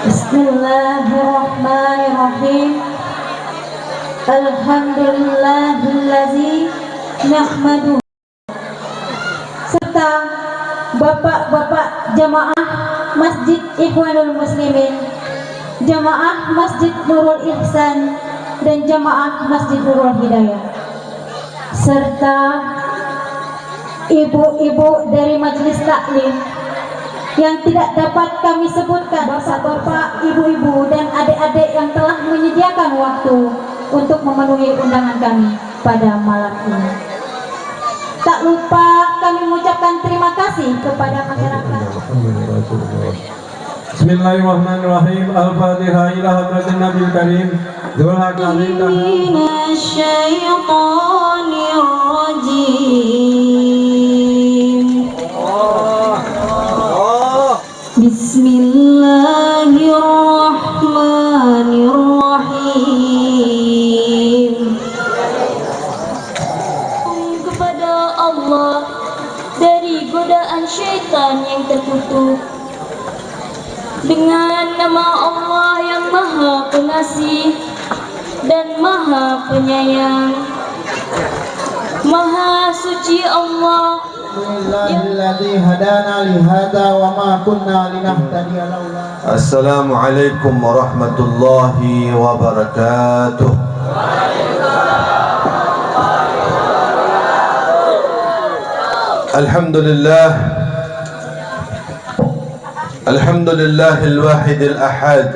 Bismillahirrahmanirrahim. Alhamdulillahillazi nahmaduhu. Serta bapak-bapak jamaah Masjid Ikhwanul Muslimin, jamaah Masjid Nurul Ihsan, dan jamaah Masjid Nurul Hidayah, serta ibu-ibu dari majelis taklim yang tidak dapat kami sebutkan, bapak-bapak, ibu-ibu, dan adik-adik yang telah menyediakan waktu untuk memenuhi undangan kami pada malam ini. Tak lupa kami mengucapkan terima kasih kepada masyarakat. Bismillahirrahmanirrahim. Al-Fatihah ila hadratin Nabil Karim. Bismillahirrahmanirrahim. Kepada Allah dari godaan syaitan yang terkutuk, dengan nama Allah yang Maha Pengasih dan Maha Penyayang. Maha suci Allah. Alhamdulillahilladzi hadana li hadza wa ma kunna linahtadiya laula. Assalamualaikum warahmatullahi wabarakatuh. Alhamdulillah. Alhamdulillahil wahidil ahad.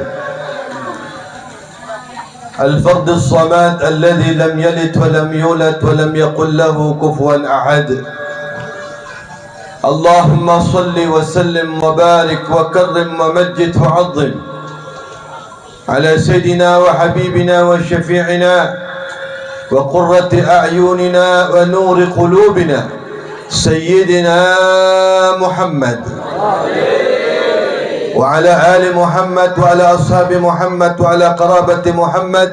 الفرد الصمد الذي لم يلد ولم يولد ولم يقل له كفوا أحد. اللهم صل وسلم وبارك وكرم ومجد وعظم على سيدنا وحبيبنا وشفيعنا وقرة أعيننا ونور قلوبنا سيدنا محمد وعلى آل محمد وعلى أصحاب محمد وعلى قرابة محمد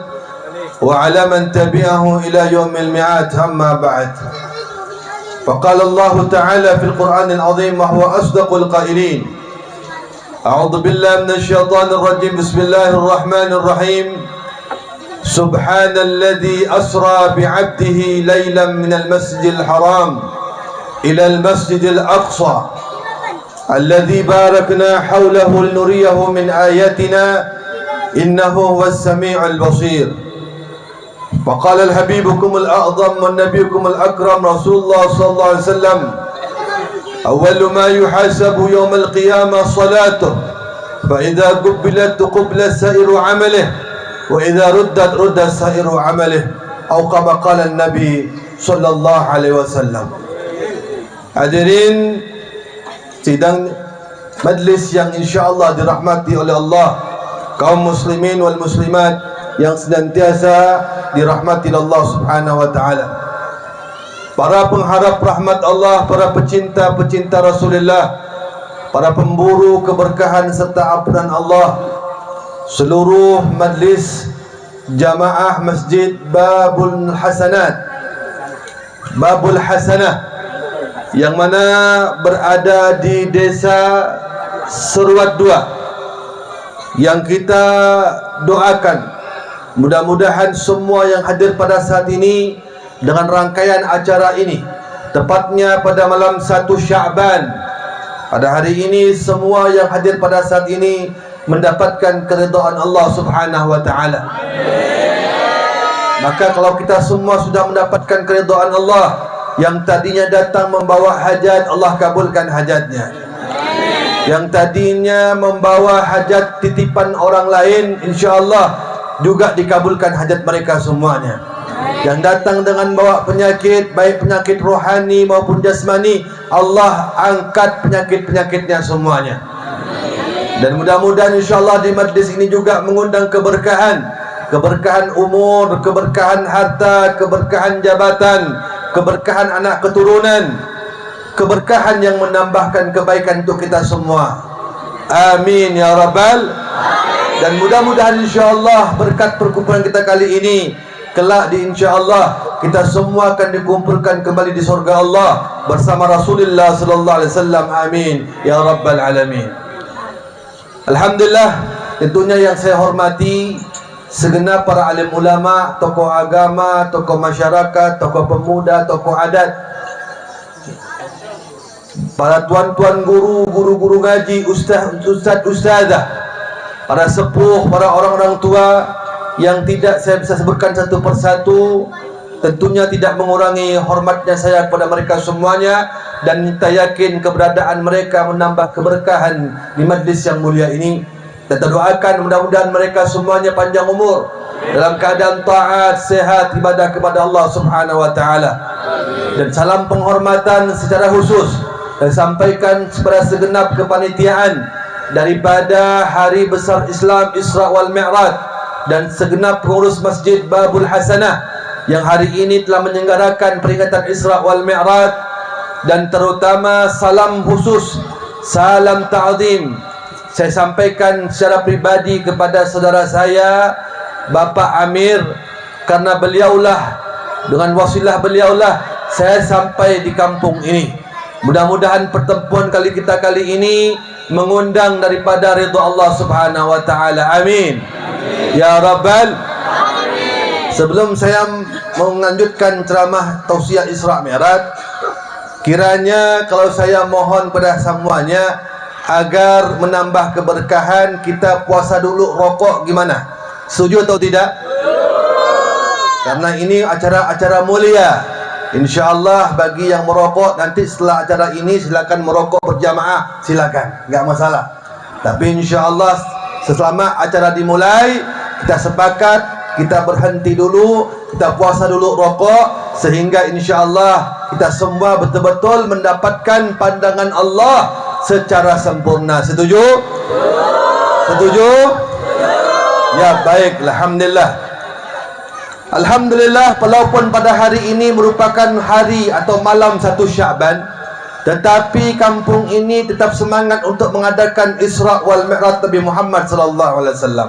وعلى من تبعه إلى يوم الميعاد. أما بعد، فقال الله تعالى في القرآن العظيم وهو أصدق القائلين: أعوذ بالله من الشيطان الرجيم، بسم الله الرحمن الرحيم. سبحان الذي أسرى بعبده ليلا من المسجد الحرام إلى المسجد الأقصى الذي باركنا حوله لنريه من آياتنا إنه هو السميع البصير. وقال الحبيبكم الأعظم والنبيكم الأكرم رسول الله صلى الله عليه وسلم: أول ما يحاسب يوم القيامة صلاته، فإذا قبلت قبل سائر عمله، وإذا ردت رد سائر عمله، أو كما قال النبي صلى الله عليه وسلم. Hadirin sidang majlis yang insyaAllah dirahmati oleh Allah, kaum muslimin wal muslimat yang senantiasa dirahmati Allah subhanahu wa ta'ala, para pengharap rahmat Allah, para pecinta-pecinta Rasulullah, para pemburu keberkahan serta ampunan Allah, seluruh majlis jamaah Masjid Babul Hasanat, Babul Hasanah, yang mana berada di desa Seruat 2, yang kita doakan mudah-mudahan semua yang hadir pada saat ini dengan rangkaian acara ini, tepatnya pada malam 1 Sya'ban, pada hari ini semua yang hadir pada saat ini mendapatkan keridhaan Allah subhanahu wa ta'ala. Maka kalau kita semua sudah mendapatkan keridhaan Allah, yang tadinya datang membawa hajat, Allah kabulkan hajatnya. Yang tadinya membawa hajat titipan orang lain, insyaAllah juga dikabulkan hajat mereka semuanya. Yang datang dengan bawa penyakit, baik penyakit rohani maupun jasmani, Allah angkat penyakit-penyakitnya semuanya. Dan mudah-mudahan insyaAllah di majlis ini juga mengundang keberkahan keberkahan umur, keberkahan harta, keberkahan jabatan, keberkahan anak keturunan, keberkahan yang menambahkan kebaikan untuk kita semua. Amin ya rabbal. Dan mudah-mudahan insyaAllah berkat perkumpulan kita kali ini, kelak di insyaAllah kita semua akan dikumpulkan kembali di surga Allah bersama Rasulullah sallallahu alaihi wasallam. Amin ya rabbal alamin. Alhamdulillah, tentunya yang saya hormati segenap para alim ulama, tokoh agama, tokoh masyarakat, tokoh pemuda, tokoh adat, para tuan-tuan guru, guru-guru ngaji, ustaz-ustazah, para sepuh, para orang-orang tua yang tidak saya bisa sebutkan satu persatu, tentunya tidak mengurangi hormatnya saya kepada mereka semuanya, dan kita yakin keberadaan mereka menambah keberkahan di majlis yang mulia ini. Kita doakan mudah-mudahan mereka semuanya panjang umur dalam keadaan taat, sehat, ibadah kepada Allah Subhanahu wa taala. Dan salam penghormatan secara khusus saya sampaikan kepada segenap kepanitiaan daripada Hari Besar Islam Isra wal Mi'raj dan segenap pengurus Masjid Babul Hasanah yang hari ini telah menyelenggarakan peringatan Isra wal Mi'raj, dan terutama salam khusus, salam ta'zim saya sampaikan secara pribadi kepada saudara saya Bapak Amir, karena beliaulah, dengan wasilah beliaulah saya sampai di kampung ini. Mudah-mudahan pertemuan kita kali ini mengundang daripada ridha Allah Subhanahu wa taala. Amin. Ya rabbal. Sebelum saya melanjutkan ceramah tausiah Isra Mi'raj, kiranya kalau saya mohon pada semuanya agar menambah keberkahan, kita puasa dulu rokok, gimana? Setuju atau tidak? Karena ini acara-acara mulia. InsyaAllah bagi yang merokok nanti setelah acara ini silakan merokok berjamaah, silakan, nggak masalah. Tapi InsyaAllah selama acara dimulai kita sepakat, kita berhenti dulu, kita puasa dulu rokok, sehingga InsyaAllah kita semua betul-betul mendapatkan pandangan Allah secara sempurna. Setuju? Setuju? Ya, baik. Alhamdulillah. Alhamdulillah, walaupun pada hari ini merupakan hari atau malam 1 Sya'ban, tetapi kampung ini tetap semangat untuk mengadakan Isra wal Mi'raj Nabi Muhammad sallallahu alaihi wasallam.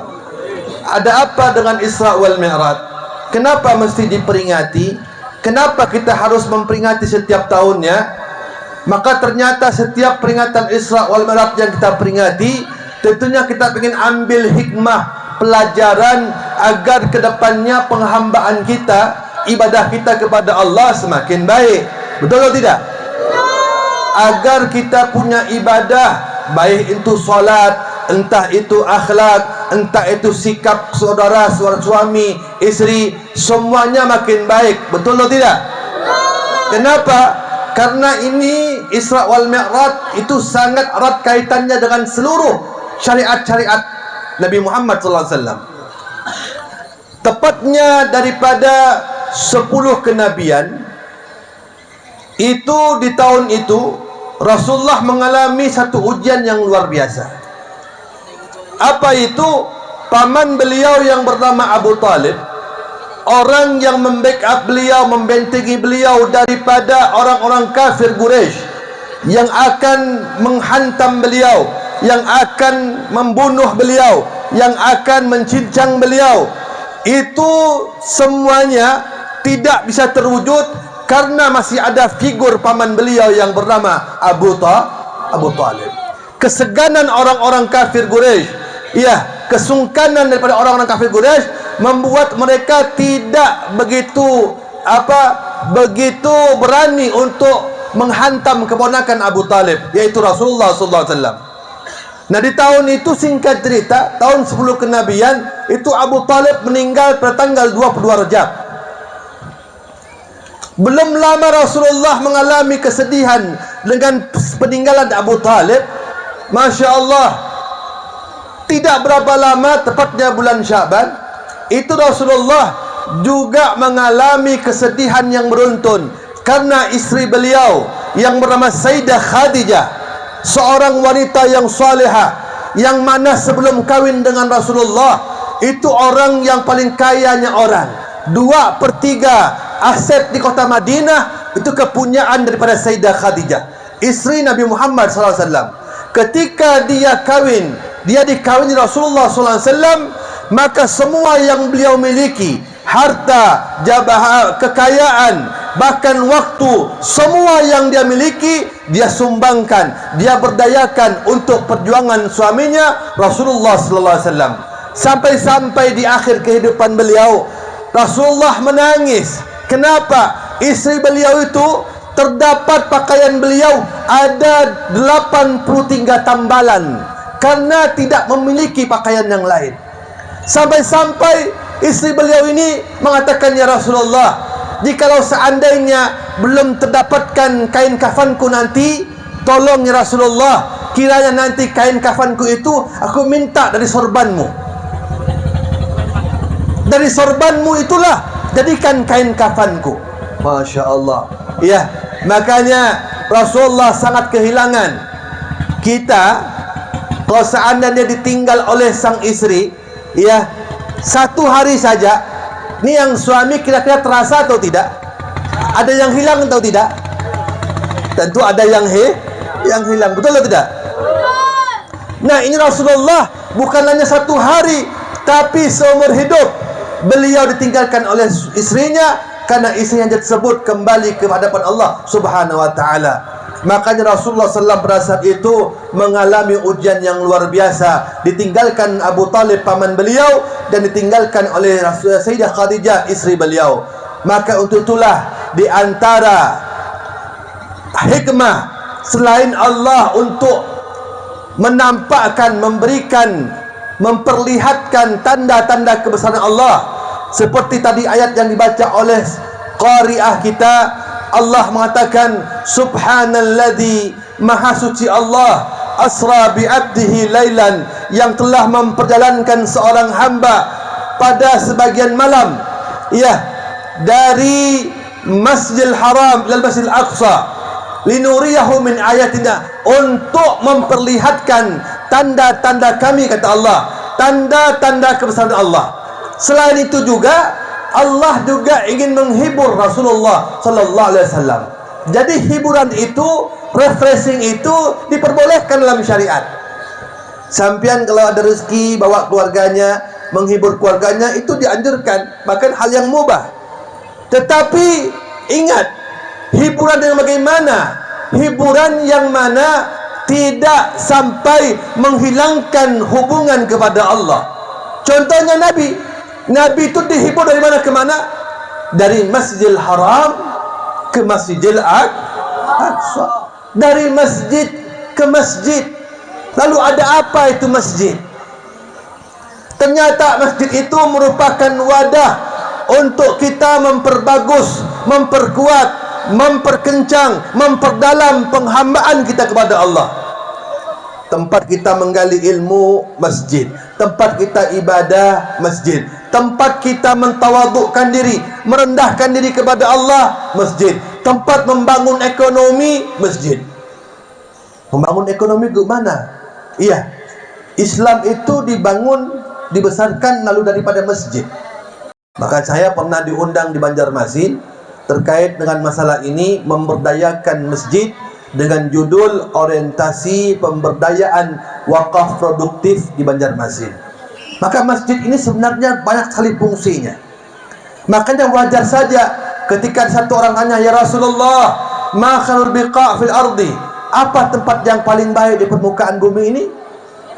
Ada apa dengan Isra wal Mi'raj? Kenapa mesti diperingati? Kenapa kita harus memperingati setiap tahunnya? Maka ternyata setiap peringatan Isra wal Mi'raj yang kita peringati, tentunya kita ingin ambil hikmah, pelajaran agar kedepannya penghambaan kita, ibadah kita kepada Allah semakin baik. Betul atau tidak? Agar kita punya ibadah, baik itu salat, entah itu akhlak, entah itu sikap saudara, suami, istri, semuanya makin baik. Betul atau tidak? Kenapa? Karena ini Isra wal Mi'raj itu sangat erat kaitannya dengan seluruh syariat-syariat Nabi Muhammad SAW. Tepatnya daripada 10 kenabian itu, di tahun itu Rasulullah mengalami satu ujian yang luar biasa. Apa itu? Paman beliau yang bernama Abu Talib, orang yang membackup beliau, membentengi beliau daripada orang-orang kafir Quraisy yang akan menghantam beliau, yang akan membunuh beliau, yang akan mencincang beliau, itu semuanya tidak bisa terwujud karena masih ada figur paman beliau yang bernama Abu Talib. Keseganan orang-orang kafir Quraisy, ya, kesungkanan daripada orang-orang kafir Quraisy membuat mereka tidak begitu berani untuk menghantam keponakan Abu Talib, yaitu Rasulullah SAW. Nah, di tahun itu, singkat cerita, tahun 10 kenabian itu Abu Talib meninggal pada tanggal 22 Rajab. Belum lama Rasulullah mengalami kesedihan dengan peninggalan Abu Talib. Masya Allah, tidak berapa lama, tepatnya bulan Sya'ban, itu Rasulullah juga mengalami kesedihan yang beruntun karena istri beliau yang bernama Sayyidah Khadijah, seorang wanita yang salihah, yang mana sebelum kawin dengan Rasulullah itu orang yang paling kayanya orang. 2/3 aset di kota Madinah itu kepunyaan daripada Sayyidah Khadijah, istri Nabi Muhammad SAW. Ketika dia dikawini Rasulullah SAW, maka semua yang beliau miliki, harta, jabah, kekayaan, bahkan waktu, semua yang dia miliki dia sumbangkan, dia berdayakan untuk perjuangan suaminya Rasulullah sallallahu alaihi wasallam. Sampai-sampai di akhir kehidupan beliau, Rasulullah menangis. Kenapa? Istri beliau itu terdapat pakaian beliau ada 83 tambalan karena tidak memiliki pakaian yang lain. Sampai-sampai istri beliau ini mengatakan, ya Rasulullah, jikalau seandainya belum terdapatkan kain kafanku nanti, tolong ya Rasulullah, kiranya nanti kain kafanku itu aku minta dari sorbanmu. Dari sorbanmu itulah jadikan kain kafanku. Masya Allah. Ya, makanya Rasulullah sangat kehilangan. Kita kalau seandainya ditinggal oleh sang istri, ya, 1 hari saja, ini yang suami kira-kira terasa atau tidak? Ada yang hilang atau tidak? Tentu ada yang hilang, betul atau tidak? Nah, ini Rasulullah bukan hanya 1 hari, tapi seumur hidup beliau ditinggalkan oleh istrinya karena istrinya tersebut kembali ke hadapan Allah Subhanahu wa taala. Makanya Rasulullah SAW pada saat itu mengalami ujian yang luar biasa. Ditinggalkan Abu Talib paman beliau dan ditinggalkan oleh Sayyidah Khadijah istri beliau. Maka untuk itulah di antara hikmah selain Allah untuk menampakkan, memberikan, memperlihatkan tanda-tanda kebesaran Allah, seperti tadi ayat yang dibaca oleh qari'ah kita, Allah mengatakan subhanalladzi, maha suci Allah, asra bi'abdihi lailan, yang telah memperjalankan seorang hamba pada sebagian malam, ya, dari Masjidil Haram ila Masjidil Aqsa linuriyahu min ayatina, untuk memperlihatkan tanda-tanda kami, kata Allah, tanda-tanda kebesaran Allah. Selain itu juga Allah juga ingin menghibur Rasulullah sallallahu alaihi wasallam. Jadi hiburan itu, refreshing itu diperbolehkan dalam syariat. Sampian kalau ada rezeki bawa keluarganya, menghibur keluarganya, itu dianjurkan, bahkan hal yang mubah. Tetapi ingat, hiburan yang bagaimana? Hiburan yang mana tidak sampai menghilangkan hubungan kepada Allah. Contohnya Nabi itu dihibur dari mana ke mana? Dari Masjidil Haram ke Masjidil Aqsa. Dari masjid ke masjid. Lalu ada apa itu masjid? Ternyata masjid itu merupakan wadah untuk kita memperbagus, memperkuat, memperkencang, memperdalam penghambaan kita kepada Allah. Tempat kita menggali ilmu, masjid. Tempat kita ibadah, masjid. Tempat kita mentawadukkan diri, merendahkan diri kepada Allah, masjid. Tempat membangun ekonomi, masjid. Membangun ekonomi ke mana? Iya, Islam itu dibangun, dibesarkan lalu daripada masjid. Maka saya pernah diundang di Banjarmasin terkait dengan masalah ini, memberdayakan masjid dengan judul orientasi pemberdayaan wakaf produktif di Banjarmasin. Maka masjid ini sebenarnya banyak sekali fungsinya. Makanya wajar saja ketika satu orang tanya, ya Rasulullah, ma khairul biqa' fil ardi, apa tempat yang paling baik di permukaan bumi ini?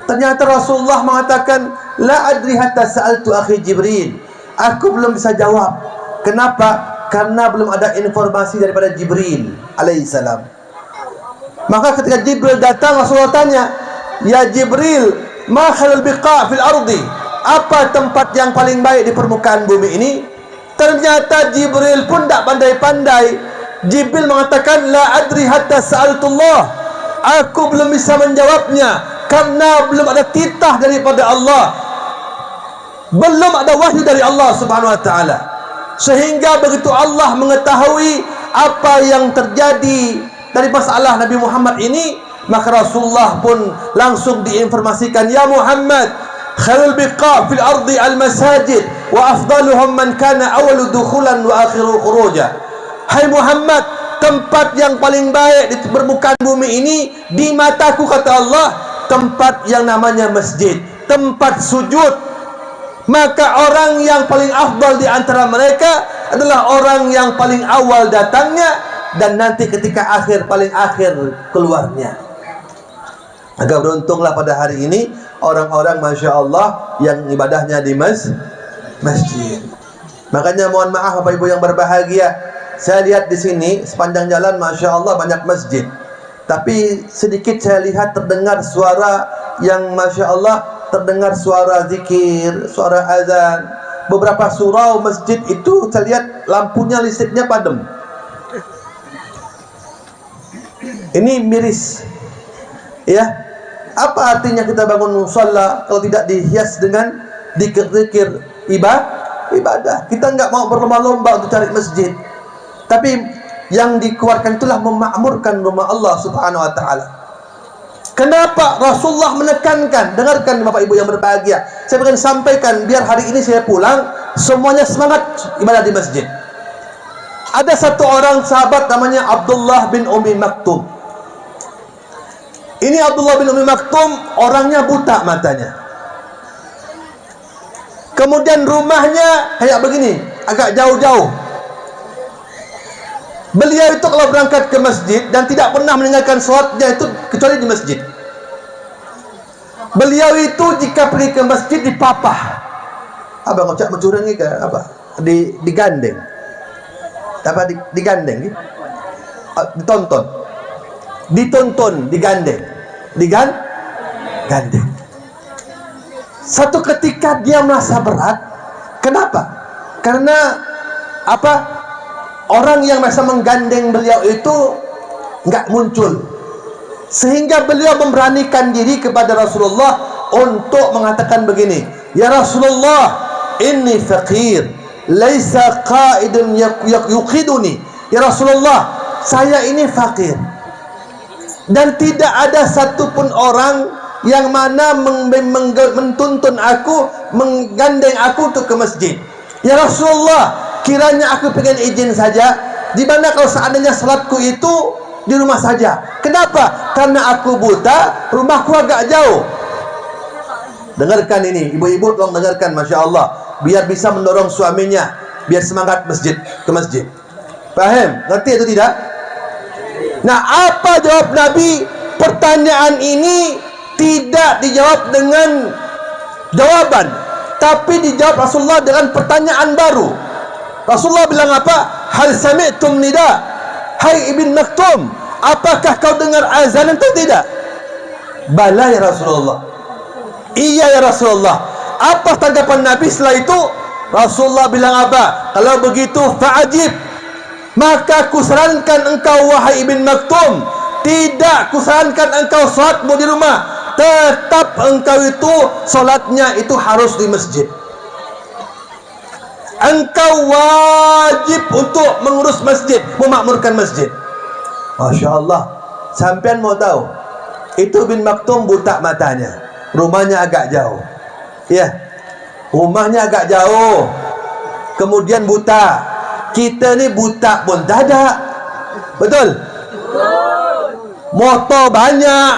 Ternyata Rasulullah mengatakan, la adri hatta sa'altu akhi Jibril, aku belum bisa jawab. Kenapa? Karena belum ada informasi daripada Jibril alaihissalam. Maka ketika Jibril datang, Rasulullah tanya, ya Jibril, ma khairul biqa' fil ardi, apa tempat yang paling baik di permukaan bumi ini? Ternyata Jibril pun tak pandai-pandai. Jibril mengatakan, la adri hatta sa'altullah, aku belum bisa menjawabnya karena belum ada titah daripada Allah, belum ada wahyu dari Allah Subhanahu wa taala. Sehingga begitu Allah mengetahui apa yang terjadi dari masalah Nabi Muhammad ini, maka Rasulullah pun langsung diinformasikan, ya Muhammad, Khairul biqa' fil ardi al-masajid wa afdaluhum man kana awalu dukhulan wa akhiru khuruja. Hai Muhammad, tempat yang paling baik di permukaan bumi ini di mataku, kata Allah, tempat yang namanya masjid, tempat sujud. Maka orang yang paling afdal di antara mereka adalah orang yang paling awal datangnya dan nanti ketika akhir paling akhir keluarnya. Agak beruntunglah pada hari ini orang-orang Masya Allah yang ibadahnya di masjid. Makanya mohon maaf Bapak Ibu yang berbahagia, saya lihat di sini sepanjang jalan Masya Allah banyak masjid, tapi sedikit saya lihat terdengar suara yang Masya Allah, terdengar suara zikir, suara azan. Beberapa surau masjid itu saya lihat lampunya, listriknya padam. Ini miris, ya. Apa artinya kita bangun musalla kalau tidak dihias dengan zikir-zikir ibadah? Kita nggak mau berlomba-lomba untuk cari masjid, tapi yang dikeluarkan itulah memakmurkan rumah Allah Subhanahu wa taala. Kenapa Rasulullah menekankan? Dengarkan Bapak Ibu yang berbahagia, saya akan sampaikan biar hari ini saya pulang semuanya semangat ibadah di masjid. Ada satu orang sahabat namanya Abdullah bin Ummi Maktum. Ini Abdullah bin Ummi Maktum orangnya buta matanya. Kemudian rumahnya kayak begini, agak jauh-jauh. Beliau itu kalau berangkat ke masjid dan tidak pernah meninggalkan sholatnya itu kecuali di masjid. Beliau itu jika pergi ke masjid dipapah. Abang ngocak mencurangi ke apa? Digandeng. Apa digandeng? Ditonton, digandeng. Gandeng. Satu ketika dia merasa berat. Kenapa? Karena apa? Orang yang bisa menggandeng beliau itu nggak muncul, sehingga beliau memberanikan diri kepada Rasulullah untuk mengatakan begini, ya Rasulullah, inni faqir, laisa qa'idun yuqiduni. Ya Rasulullah, saya ini fakir dan tidak ada satupun orang yang mana mentuntun aku, menggandeng aku untuk ke masjid. Ya Rasulullah, kiranya aku pengen izin saja, di mana kalau seandainya salatku itu di rumah saja. Kenapa? Karena aku buta, rumahku agak jauh. Dengarkan ini, ibu-ibu tolong dengarkan, Masya Allah, biar bisa mendorong suaminya, biar semangat ke masjid. Paham? Ngerti itu tidak? Nah, apa jawab Nabi? Pertanyaan ini tidak dijawab dengan jawaban, tapi dijawab Rasulullah dengan pertanyaan baru. Rasulullah bilang apa? Hal sami'tum nida? Hai Ibn Maktum, apakah kau dengar azan atau tidak? Bala ya Rasulullah. Iya ya Rasulullah. Apa tanggapan Nabi setelah itu? Rasulullah bilang apa? Kalau begitu fa'ajib, maka kusarankan engkau wahai Ibn Maktum, tidak kusarankan engkau salatmu di rumah, tetap engkau itu salatnya itu harus di masjid. Engkau wajib untuk mengurus masjid, memakmurkan masjid. Masya Allah. Sampean mau tahu, itu bin Maktum buta matanya, rumahnya agak jauh. Ya, rumahnya agak jauh, kemudian buta. Kita ini buta pun dadak. Betul? Motor banyak.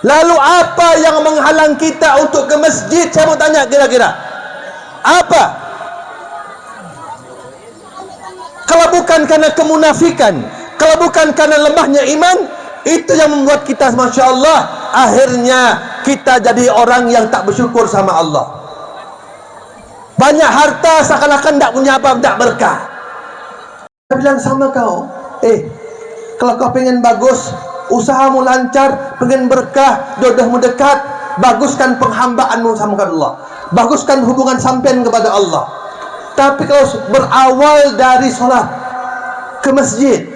Lalu apa yang menghalang kita untuk ke masjid? Saya mau tanya kira-kira apa? Kalau bukan karena kemunafikan, kalau bukan karena lemahnya iman, itu yang membuat kita, Masya Allah, akhirnya kita jadi orang yang tak bersyukur sama Allah. Banyak harta seakan-akan tak punya apa, tak berkah. Saya bilang sama kau, kalau kau pengen bagus, usahamu lancar, pengen berkah, jodohmu dekat, baguskan penghambaanmu sama Allah, baguskan hubungan sampean kepada Allah. Tapi kalau berawal dari sholat ke masjid,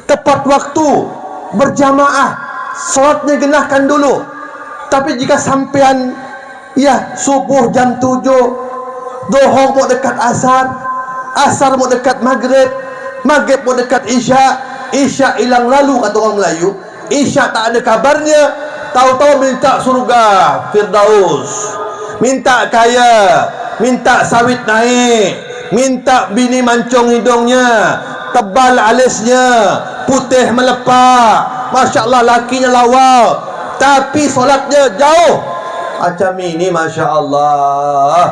tepat waktu, berjamaah, sholatnya genahkan dulu. Tapi jika sampean ya subuh jam 7, dohor mau dekat asar, asar mau dekat maghrib, maghrib mau dekat isya, isya hilang lalu kata orang Melayu, isya tak ada kabarnya, tahu-tahu minta surga Firdaus, minta kaya, minta sawit naik, minta bini mancung hidungnya, tebal alisnya, putih melepak, Masya Allah lakinya lawak, tapi solatnya jauh. Macam ini Masya Allah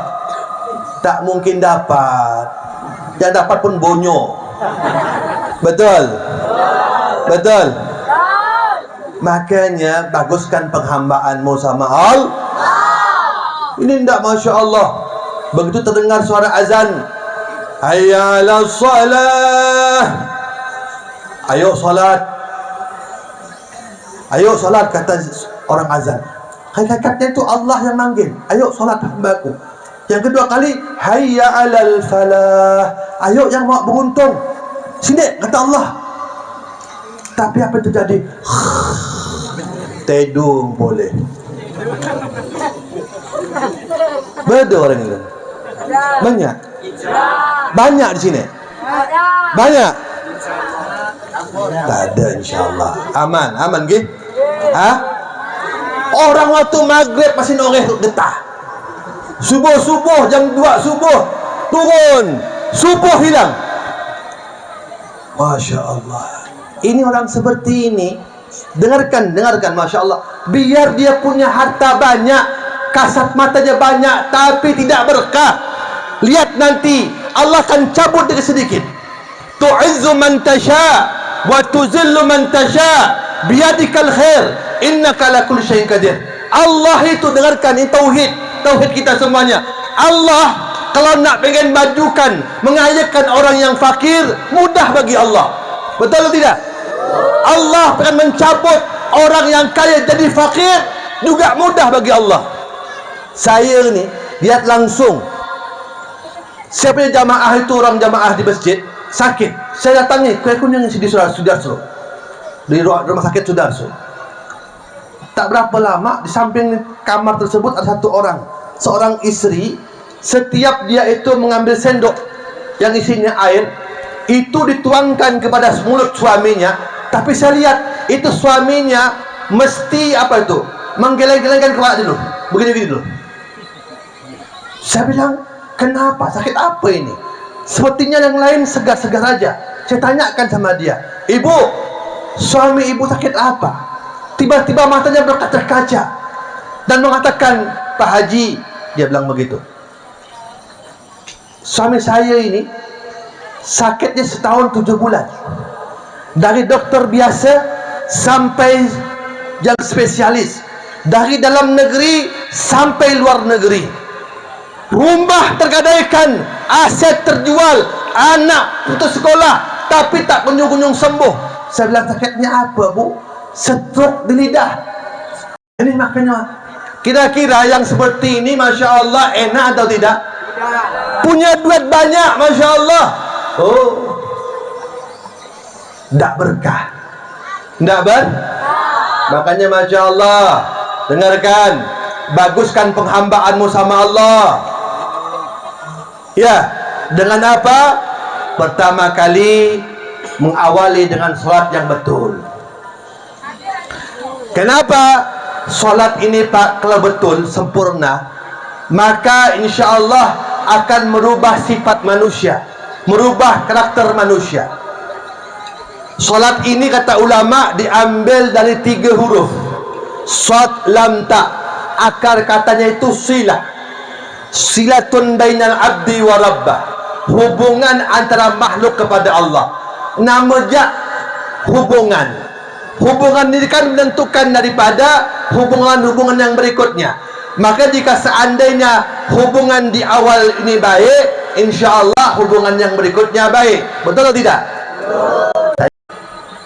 tak mungkin dapat. Yang dapat pun bonyok. Betul? Betul? Makanya baguskan penghambaanmu sama Allah. Ini tidak Masya Allah. Begitu terdengar suara azan, hayya 'alas salah, ayo salat, ayo salat, kata orang azan. Hakikatnya itu Allah yang manggil, ayo salat hambaku. Yang kedua kali, hayya 'alal falah, ayo yang mau beruntung, sini, kata Allah. Tapi apa yang terjadi? Tedung boleh. Betul orang itu. Banyak. Banyak di sini. Banyak. Tak ada insyaAllah. Aman, aman gitu. Hah? Orang waktu maghrib masih noreh getah. Subuh-subuh jam 2 subuh turun, subuh hilang. Masya Allah. Ini orang seperti ini. Dengarkan, Masya Allah. Biar dia punya harta banyak, kasat matanya banyak, tapi tidak berkah. Lihat nanti Allah akan cabut dia sedikit. Tu'izzu man tasha wa tuzillu man tasha biyadikal khair innaka ala kulli syai'in qadir. Allah itu, dengarkan, ini tauhid kita semuanya. Allah kalau nak pengen majukan, mengayakan orang yang fakir, mudah bagi Allah. Betul atau tidak? Allah akan mencabut orang yang kaya jadi fakir, juga mudah bagi Allah. Saya ni lihat langsung. Siapa yang jamaah itu, orang jamaah di masjid sakit, saya datangi kuih kuning di Sudarso, di rumah sakit Sudarso. Tak berapa lama di samping kamar tersebut ada satu orang, seorang istri. Setiap dia itu mengambil sendok yang isinya air, itu dituangkan kepada mulut suaminya. Tapi saya lihat itu suaminya mesti apa itu, menggeleng-gelengkan kepala dulu, begini-begini dulu. Saya bilang, kenapa? Sakit apa ini? Sepertinya yang lain segar-segar saja. Saya tanyakan sama dia, ibu, suami ibu sakit apa? Tiba-tiba matanya berkaca-kaca dan mengatakan, Pak Haji, dia bilang begitu, suami saya ini sakitnya setahun 7 bulan. Dari dokter biasa sampai yang spesialis, dari dalam negeri sampai luar negeri. Rumah tergadaikan, aset terjual, anak putus sekolah, tapi tak kunjung-kunjung sembuh. Saya bilang, sakitnya apa bu? Stroke di lidah. Ini makanya kira-kira yang seperti ini Masya Allah enak atau tidak? Punya duit banyak Masya Allah. Oh, tidak berkah, tidak makanya Masya Allah, dengarkan, baguskan penghambaanmu sama Allah. Ya, dengan apa? Pertama kali mengawali dengan sholat yang betul. Kenapa? Sholat ini Pak, kalau betul, sempurna, maka insya Allah akan merubah sifat manusia, merubah karakter manusia. Solat ini kata ulama diambil dari 3 huruf. Sod lam ta, akar katanya itu silah. Silatun bainal abdi wa rabbah, hubungan antara makhluk kepada Allah. Nama jak hubungan. Hubungan ini kan menentukan daripada hubungan-hubungan yang berikutnya. Maka jika seandainya hubungan di awal ini baik, insya Allah hubungan yang berikutnya baik. Betul atau tidak?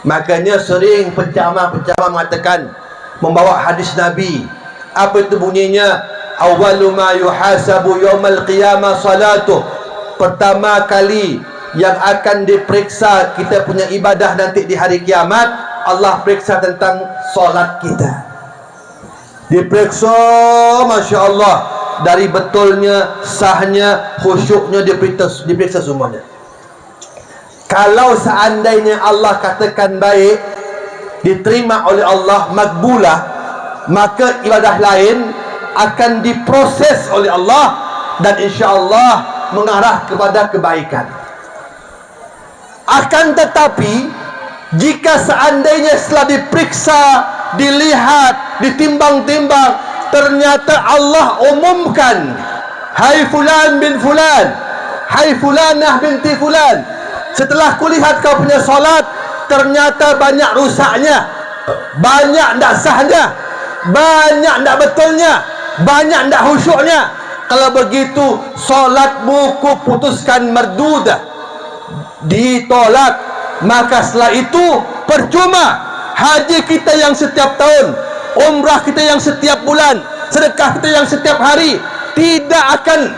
Makanya sering penceramah-penceramah mengatakan, membawa hadis Nabi. Apa itu bunyinya? Awwalu ma yuhasabu yaumal qiyamah salatuh. Pertama kali yang akan diperiksa kita punya ibadah nanti di hari kiamat, Allah periksa tentang solat kita. Diperiksa Masya Allah, dari betulnya, sahnya, khusyuknya, diperiksa semuanya. Kalau seandainya Allah katakan baik, diterima oleh Allah, makbulah, maka ibadah lain akan diproses oleh Allah dan insya-Allah mengarah kepada kebaikan. Akan tetapi jika seandainya setelah diperiksa, dilihat, ditimbang-timbang, ternyata Allah umumkan, hai fulan bin fulan, hai fulanah binti fulan, setelah kulihat kau punya solat ternyata banyak rusaknya, banyak tak sahnya, banyak tak betulnya, banyak tak khusyuknya. Kalau begitu solatmu kuputuskan mardudah, ditolak. Maka setelah itu percuma haji kita yang setiap tahun, umrah kita yang setiap bulan, sedekah kita yang setiap hari tidak akan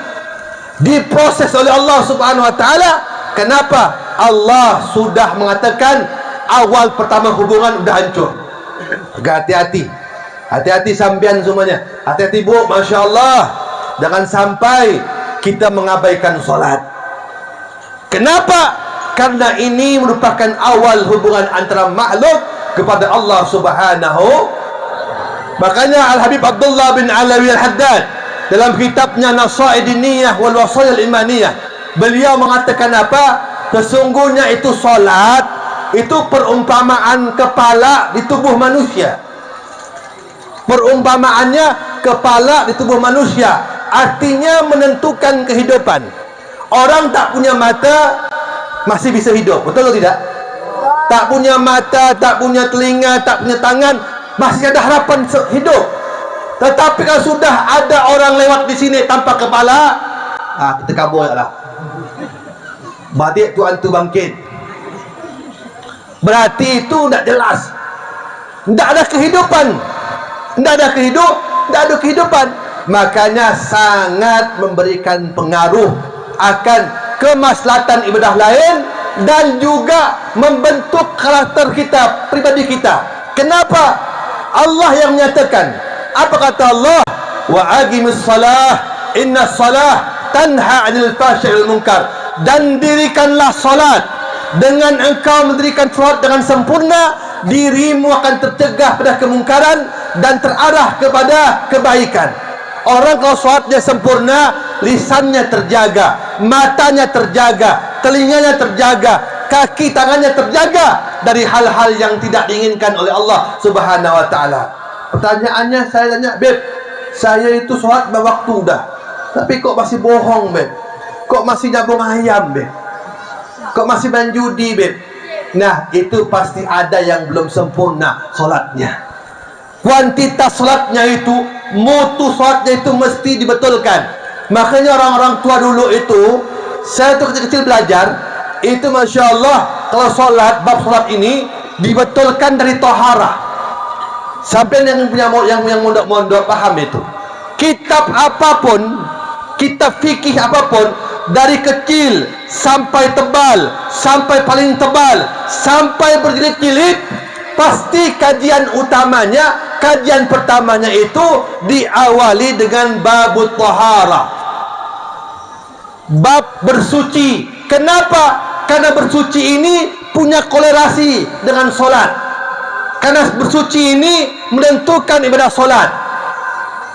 diproses oleh Allah Subhanahu wa taala. Kenapa? Allah sudah mengatakan awal pertama hubungan udah hancur. Hati-hati, hati-hati sampean semuanya, hati-hati bu, masya Allah, jangan sampai kita mengabaikan solat. Kenapa? Karena ini merupakan awal hubungan antara makhluk kepada Allah Subhanahu. Makanya Al-Habib Abdullah bin Alawi Al-Haddad dalam kitabnya Nasaidin Niyah wal Wasayil Imaniyah, beliau mengatakan apa? Sesungguhnya itu solat itu perumpamaan kepala di tubuh manusia. Perumpamaannya kepala di tubuh manusia, artinya menentukan kehidupan. Orang tak punya mata masih bisa hidup, betul atau tidak? Tak punya mata, tak punya telinga, tak punya tangan, masih ada harapan hidup. Tetapi kalau sudah ada orang lewat di sini tanpa kepala, kita kabur lah. Berarti Tuhan tu bangkit. Berarti itu tidak jelas, tidak ada kehidupan, tidak ada kehidupan. Makanya sangat memberikan pengaruh akan kemaslahatan ibadah lain dan juga membentuk karakter kita, pribadi kita. Kenapa? Allah yang menyatakan. Apa kata Allah? Wa aqimis salah, inna salah tanha 'anil fahsya'i wal munkar. Dan dirikanlah salat. Dengan engkau mendirikan salat dengan sempurna, dirimu akan tercegah pada kemungkaran dan terarah kepada kebaikan. Orang kalau salatnya sempurna, lisannya terjaga, matanya terjaga, telinganya terjaga, kaki tangannya terjaga dari hal-hal yang tidak diinginkan oleh Allah Subhanahu wa taala. Pertanyaannya saya tanya, Beb, saya itu sholat berwaktu dah, tapi kok masih bohong, Beb? Kok masih nyabung ayam, Beb? Kok masih main judi, Beb? Nah, itu pasti ada yang belum sempurna sholatnya. Kuantitas sholatnya itu, mutu sholatnya itu mesti dibetulkan. Makanya orang-orang tua dulu itu, saya tuh kecil-kecil belajar, itu masya Allah, kalau sholat, bab sholat ini dibetulkan dari toharah. Sampai yang punya yang mondok-mondok paham itu. Kitab apapun, kitab fikih apapun, dari kecil sampai tebal, sampai paling tebal, sampai berjilid-jilid, pasti kajian utamanya, kajian pertamanya itu diawali dengan babut toharah, bab bersuci. Kenapa? Karena bersuci ini punya kolerasi dengan solat. Karena bersuci ini menentukan ibadah solat.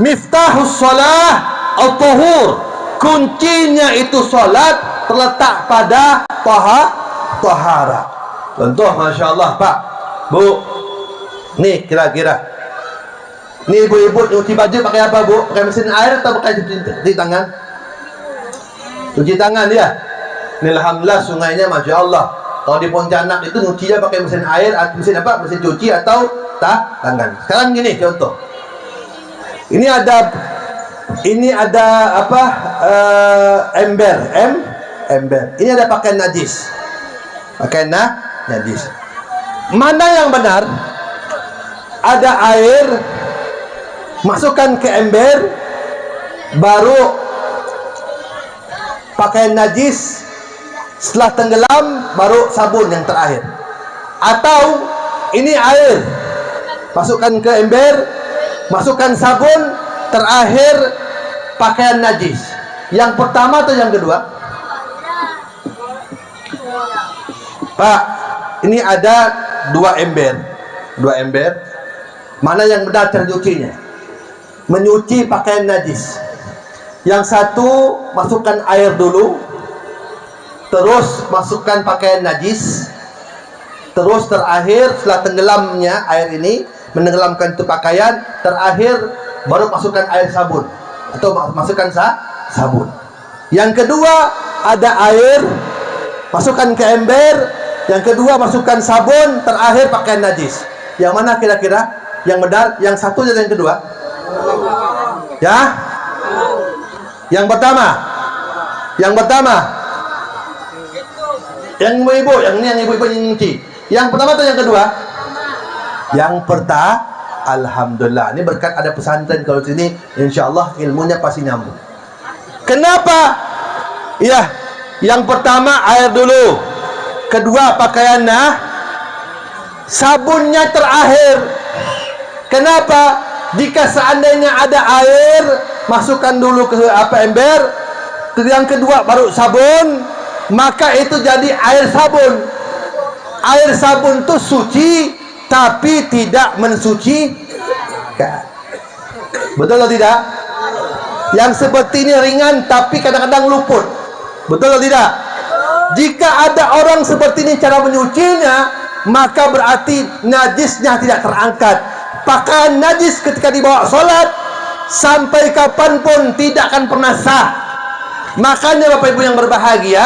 Miftahus solah al-tuhur, kuncinya itu solat terletak pada toharah. Contoh, masya Allah, Pak, Bu, nih kira-kira, nih ibu-ibu nyuci baju pakai apa, Bu? Pakai mesin air atau pakai cuci tangan? Cuci tangan ya. Ini alhamdulillah sungainya masya Allah. Kalau di Pontianak itu nyucinya pakai mesin air, mesin apa? Mesin cuci atau tangan. Sekarang gini contoh. Ini ada apa? Ember. Ini ada pakaian najis. Pakaian najis. Mana yang benar? Ada air, masukkan ke ember, baru pakaian najis, setelah tenggelam baru sabun yang terakhir. Atau ini air, masukkan ke ember, masukkan sabun, terakhir pakaian najis. Yang pertama atau yang kedua? Pak, ini ada dua ember. Mana yang benar cara nyucinya? Menyuci pakaian najis. Yang satu, masukkan air dulu, terus masukkan pakaian najis, terus terakhir setelah tenggelamnya air ini, menenggelamkan itu pakaian, terakhir baru masukkan air sabun atau masukkan sabun. Yang kedua, ada air, masukkan ke ember. Yang kedua, masukkan sabun, terakhir pakaian najis. Yang mana kira-kira yang benar? Yang satu dan yang kedua? Ya? Yang pertama? Yang pertama? Yang ibu-ibu, yang ini yang ibu-ibu yang nyuci. Yang pertama atau yang kedua? Yang pertama. Alhamdulillah. Ini berkat ada pesantren kalau sini, insyaallah ilmunya pasti nyambung. Kenapa? Iya, yang pertama air dulu. Kedua pakaiannya, sabunnya terakhir. Kenapa? Jika seandainya ada air, masukkan dulu ke ember. Yang kedua baru sabun, maka itu jadi air sabun. Air sabun itu suci, tapi tidak mensucikan. Betul atau tidak? Yang seperti ini ringan, tapi kadang-kadang luput. Betul atau tidak? Jika ada orang seperti ini cara menyucinya, maka berarti najisnya tidak terangkat. Pakaian najis ketika dibawa sholat, sampai kapanpun tidak akan pernah sah. Makanya Bapak Ibu yang berbahagia,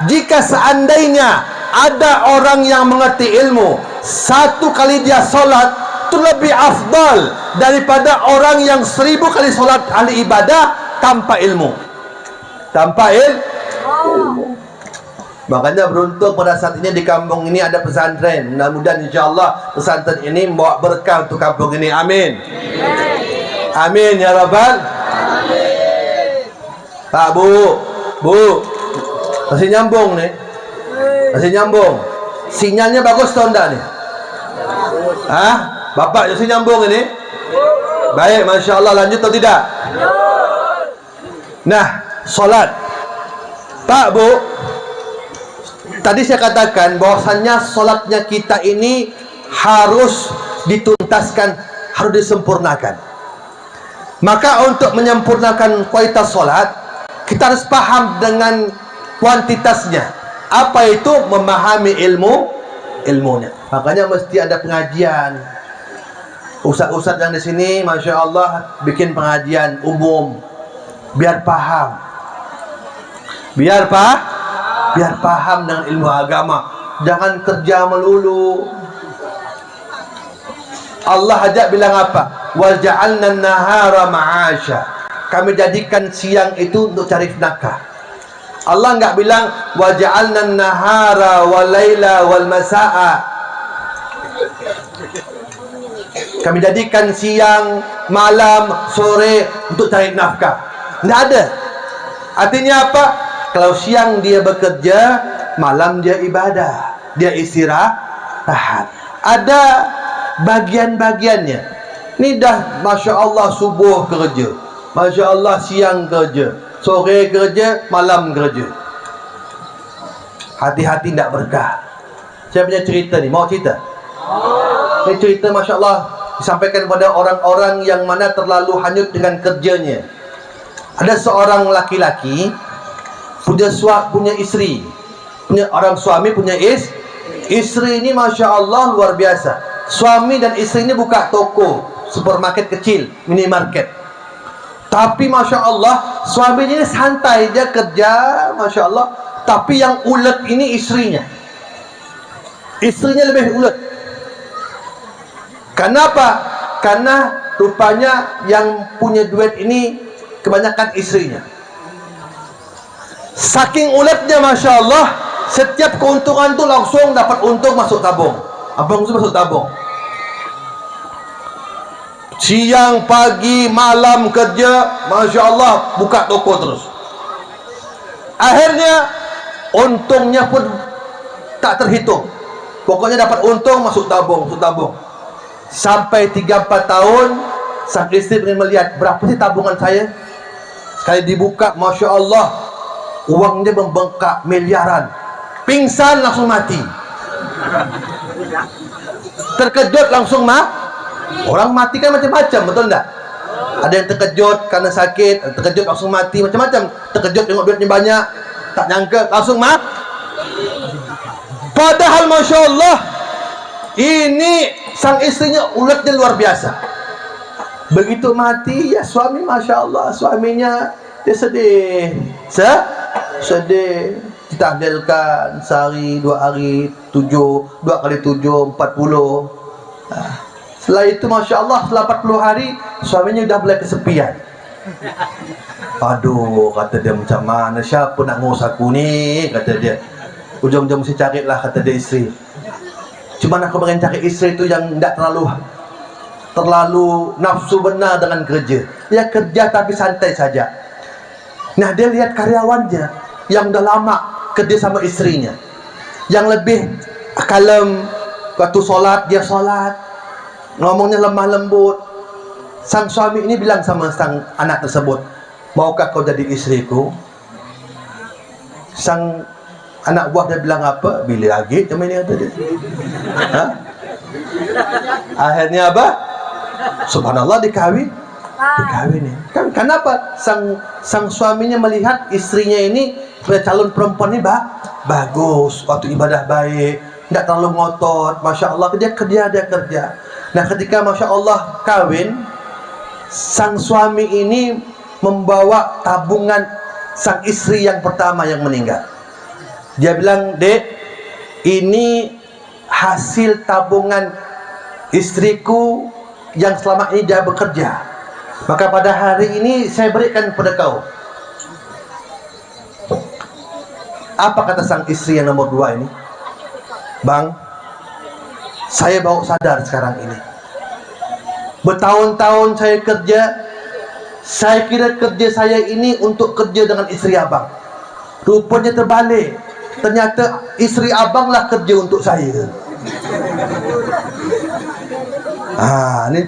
jika seandainya ada orang yang mengerti ilmu, satu kali dia sholat itu lebih afdal daripada orang yang 1000 kali sholat ahli ibadah tanpa ilmu. Tanpa ilmu. Makanya beruntung pada saat ini di kampung ini ada pesantren. Mudah-mudahan insyaAllah pesantren ini membawa berkah untuk kampung ini. Amin. Amin ya Rabbal. Pak, Bu, masih nyambung nih. Masih nyambung. Sinyalnya bagus atau enggak nih? Hah? Bapak masih nyambung ini? Baik, Masya Allah. Lanjut atau tidak? Nah, sholat. Pak, Bu, tadi saya katakan bahwasannya sholatnya kita ini harus dituntaskan, harus disempurnakan. Maka untuk menyempurnakan kualitas sholat, kita harus paham dengan kuantitasnya. Apa itu? Memahami ilmunya. Makanya mesti ada pengajian. Ustaz-ustaz yang di sini, Masya Allah, bikin pengajian umum biar paham. Biar paham dengan ilmu agama. Jangan kerja melulu. Allah ajak bilang apa? Wa ja'alna an-nahara ma'asha. Kami jadikan siang itu untuk cari nafkah. Allah enggak bilang wa ja'alna an-nahara wal laila wal masaa. Kami jadikan siang, malam, sore untuk cari nafkah. Enggak ada. Artinya apa? Kalau siang dia bekerja, malam dia ibadah, dia istirahat. Ada bagian-bagiannya. Ini dah Masya Allah subuh kerja, Masya Allah siang kerja, sore kerja, malam kerja. Hati-hati tidak berkah. Saya punya cerita nih, mau cerita? Ini cerita Masya Allah disampaikan kepada orang-orang yang mana terlalu hanyut dengan kerjanya. Ada seorang laki-laki punya istri, punya orang suami, punya istri ini Masya Allah luar biasa. Suami dan istri ini buka toko supermarket kecil, minimarket. Tapi Masya Allah suami ini santai, dia kerja Masya Allah. Tapi yang ulet ini istrinya. Istrinya lebih ulet. Kenapa? Karena rupanya yang punya duit ini kebanyakan istrinya. Saking uletnya Masya Allah, setiap keuntungan itu langsung dapat untung masuk tabung. Abang itu masuk tabung. Siang, pagi, malam kerja, Masya Allah buka toko terus. Akhirnya untungnya pun tak terhitung. Pokoknya dapat untung masuk tabung, Sampai 3-4 tahun sang istri ingin melihat berapa sih tabungan saya. Sekali dibuka, Masya Allah, uangnya membengkak miliaran. Pingsan langsung mati. Terkejut langsung Orang mati kan macam-macam, betul tak? Ada yang terkejut karena sakit, ada terkejut langsung mati, macam-macam. Terkejut tengok duitnya banyak, tak nyangka langsung mati. Padahal Masya Allah, ini sang istrinya ulatnya luar biasa. Begitu mati, ya suami Masya Allah, suaminya dia sedih, sedih. Ditahlilkan sehari, 2 hari, 7, 2 kali 7, 40. Setelah itu Masya Allah, setelah 40 hari, suaminya sudah mulai kesepian. Aduh, kata dia, macam mana, siapa nak ngurus aku ni, kata dia. Ujung-ujung mesti carilah, kata dia, isteri. Cuma aku pengen cari isteri tu yang tidak terlalu nafsu benar dengan kerja. Dia kerja tapi santai saja. Nah, dia lihat karyawannya yang dah lama kerja sama istrinya, yang lebih kalem, waktu solat dia solat, ngomongnya lemah lembut. Sang suami ini bilang sama sang anak tersebut, maukah kau jadi istriku? Sang anak buah dia bilang apa? Bila lagi macam ini kata dia. Ha? Akhirnya apa? Subhanallah, dikawin ni. Kenapa? Sang suaminya melihat istrinya ini, calon perempuan ini bagus, waktu ibadah baik, tidak terlalu ngotot, Masya Allah, dia kerja. Nah, ketika Masya Allah kawin, sang suami ini membawa tabungan sang istri yang pertama yang meninggal. Dia bilang, Dek, ini hasil tabungan istriku yang selama ini dia bekerja, maka pada hari ini saya berikan kepada kau. Apa kata sang istri yang nomor 2 ini? Bang, saya baru sadar sekarang ini. Bertahun-tahun saya kerja, saya kira kerja saya ini untuk kerja dengan istri abang. Rupanya terbalik. Ternyata istri abang lah kerja untuk saya.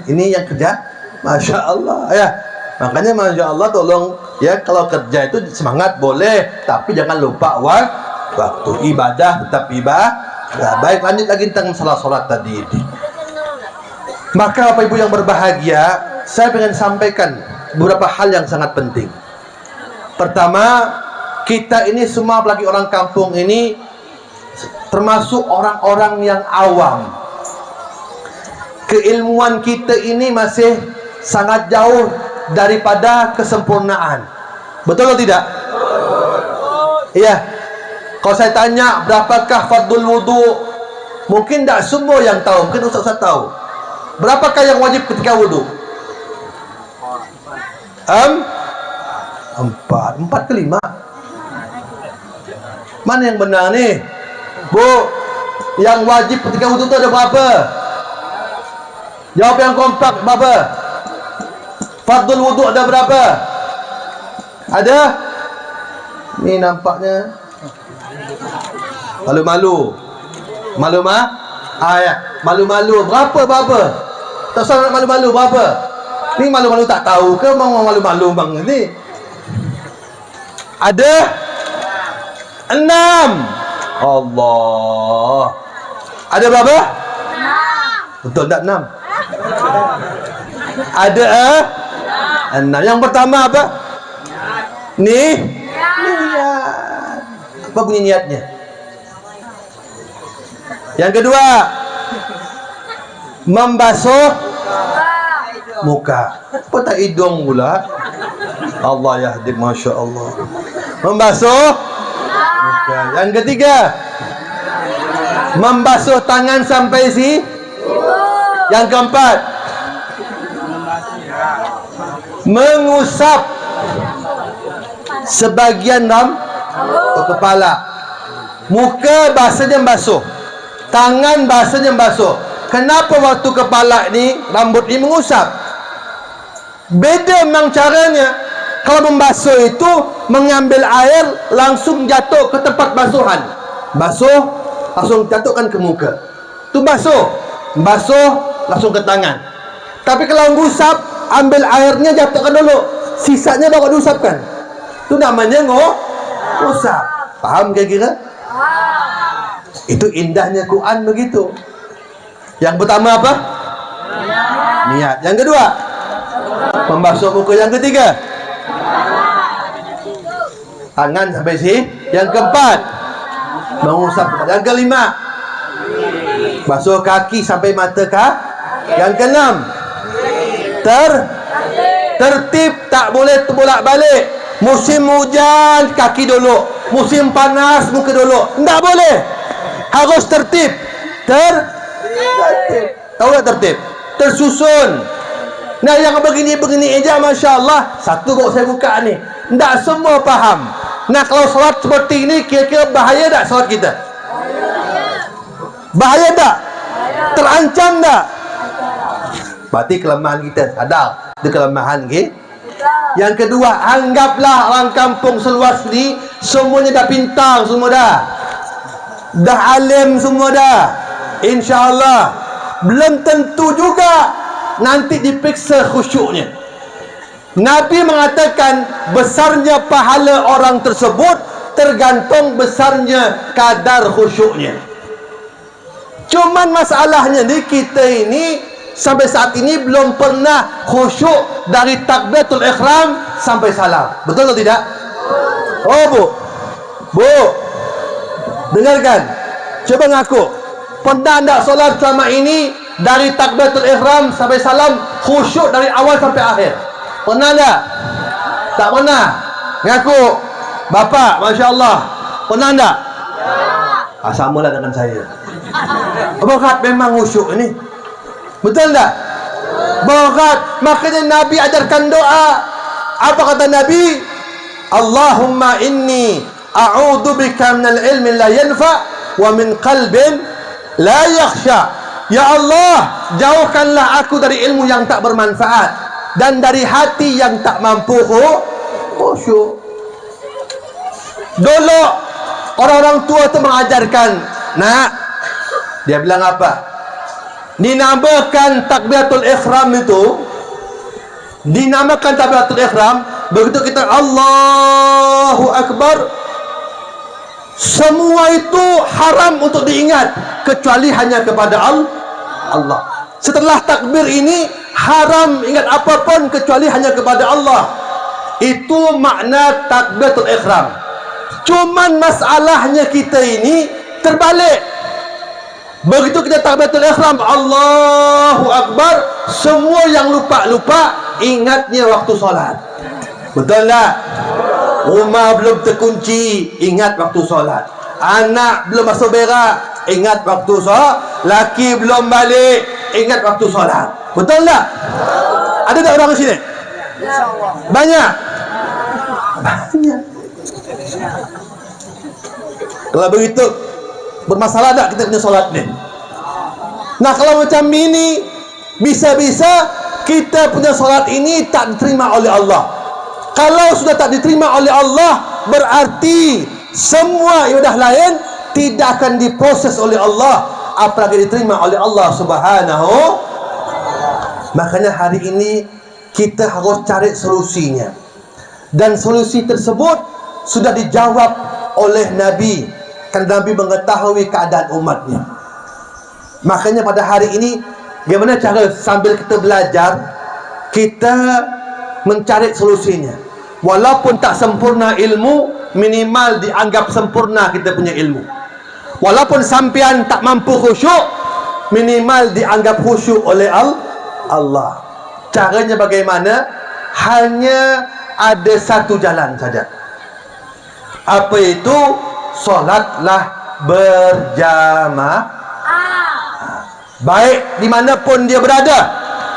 Ini yang kerja, Masya Allah ya. Makanya Masya Allah, tolong ya, kalau kerja itu semangat boleh, tapi jangan lupa waktu ibadah, tetap ibadah. Baik, lanjut lagi tentang masalah sholat tadi ini. Maka Bapak Ibu yang berbahagia, saya ingin sampaikan beberapa hal yang sangat penting. Pertama, kita ini semua, apalagi orang kampung ini, termasuk orang-orang yang awam. Keilmuan kita ini masih sangat jauh daripada kesempurnaan. Betul atau tidak? Iya. Kalau saya tanya berapakah fardul wudu, mungkin tak semua yang tahu, mungkin ustaz tahu. Berapakah yang wajib ketika wudu? 4 ke 5. Mana yang benar nih, Bu? Yang wajib ketika wudu itu ada berapa? Jawab yang kompak, berapa? Fardul wudu ada berapa? Ada? Ni nampaknya malu-malu. Ya. Malu-malu. Berapa? Tak usah nak malu-malu, berapa? Ni malu-malu tak tahu ke mau malu-malu bang ni? Ada 6. Allah. Ada berapa? 6. Betul tak 6? Ada 6. Yang pertama apa? Niat. Apa bunyi niatnya? Yang kedua, membasuh muka. Apa tak hidung pula? Allah yahdi, Masya Allah. Membasuh muka. Yang ketiga, membasuh tangan sampai Yang keempat, mengusap sebagian kepala. Muka bahasanya basuh, tangan bahasanya basuh. Kenapa waktu kepala ni, rambut ni mengusap? Beda memang caranya. Kalau membasuh itu mengambil air langsung jatuh ke tempat basuhan. Basuh langsung jatuhkan ke muka. Itu basuh. Basuh langsung ke tangan. Tapi kalau mengusap, ambil airnya jatuhkan dulu, sisanya baru diusapkan. Itu namanya ngusap. Paham kira-kira? Itu indahnya Quran begitu. Yang pertama apa? Niat. Yang kedua, membasuh muka. Yang ketiga, tangan sampai sini. Yang keempat, mengusap kepala. Yang kelima, basuh kaki sampai mata Yang keenam, tertib, tak boleh terbolak-balik. Musim hujan kaki dulu, musim panas muka dulu. Tak boleh. Harus tertib. Tertib. Tahu tak tertib? Tersusun. Nah, yang begini-begini aja Masya Allah. Satu kok saya buka ni, tak semua faham. Nah, kalau solat seperti ini, kira-kira bahaya tak solat kita? Bahaya tak? Terancam tak? Berarti kelemahan kita. Sadar itu kelemahan kita. Yang kedua, anggaplah orang kampung seluas ni semuanya dah pintar semua dah. Dah alim semua dah. InsyaAllah belum tentu juga nanti diperiksa khusyuknya. Nabi mengatakan besarnya pahala orang tersebut tergantung besarnya kadar khusyuknya. Cuman masalahnya ni, kita ini sampai saat ini belum pernah khusyuk dari takbiratul ihram sampai salam. Betul atau tidak? Oh Bu, dengarkan. Coba ngaku, pernah tak solat selama ini dari takbiratul ihram sampai salam khusyuk dari awal sampai akhir? Pernah tak? Tak pernah. Ngaku. Bapak, Masya Allah, pernah tak? Samalah dengan saya. Berat memang khusyuk ini. Betul tak? Berat. Makanya Nabi ajarkan doa. Apa kata Nabi? Allahumma inni a'udzubika minal ilmin la yanfa wa min qalbin la yakhsha. Ya Allah, jauhkanlah aku dari ilmu yang tak bermanfaat dan dari hati yang tak mampu khusyuk. Dulu orang-orang tua itu mengajarkan, nak, dia bilang apa? Dinamakan takbiratul ihram itu, dinamakan takbiratul ihram, begitu kita Allahu Akbar, semua itu haram untuk diingat kecuali hanya kepada Allah. Setelah takbir ini haram ingat apapun kecuali hanya kepada Allah. Itu makna takbiratul ihram. Cuman masalahnya kita ini terbalik. Begitu kita takbiratul ihram Allahu Akbar, semua yang lupa ingatnya waktu solat. Betul tak? Rumah belum terkunci, ingat waktu solat. Anak belum masuk berak, ingat waktu solat. Laki belum balik, ingat waktu solat. Betul tak? Ada tak orang di sini? Banyak. Kalau begitu, bermasalah tak kita punya solat ni? Nah, kalau macam ini, bisa-bisa kita punya solat ini tak diterima oleh Allah. Kalau sudah tak diterima oleh Allah, berarti semua ibadah lain tidak akan diproses oleh Allah, apalagi diterima oleh Allah Subhanahu. Makanya hari ini kita harus cari solusinya, dan solusi tersebut sudah dijawab oleh Nabi, kan Nabi mengetahui keadaan umatnya. Makanya pada hari ini, bagaimana cara sambil kita belajar, kita mencari solusinya. Walaupun tak sempurna ilmu, minimal dianggap sempurna kita punya ilmu. Walaupun sampian tak mampu khusyuk, minimal dianggap khusyuk oleh Allah. Caranya bagaimana? Hanya ada satu jalan saja. Apa itu? Solatlah berjamaah. Baik dimanapun dia berada,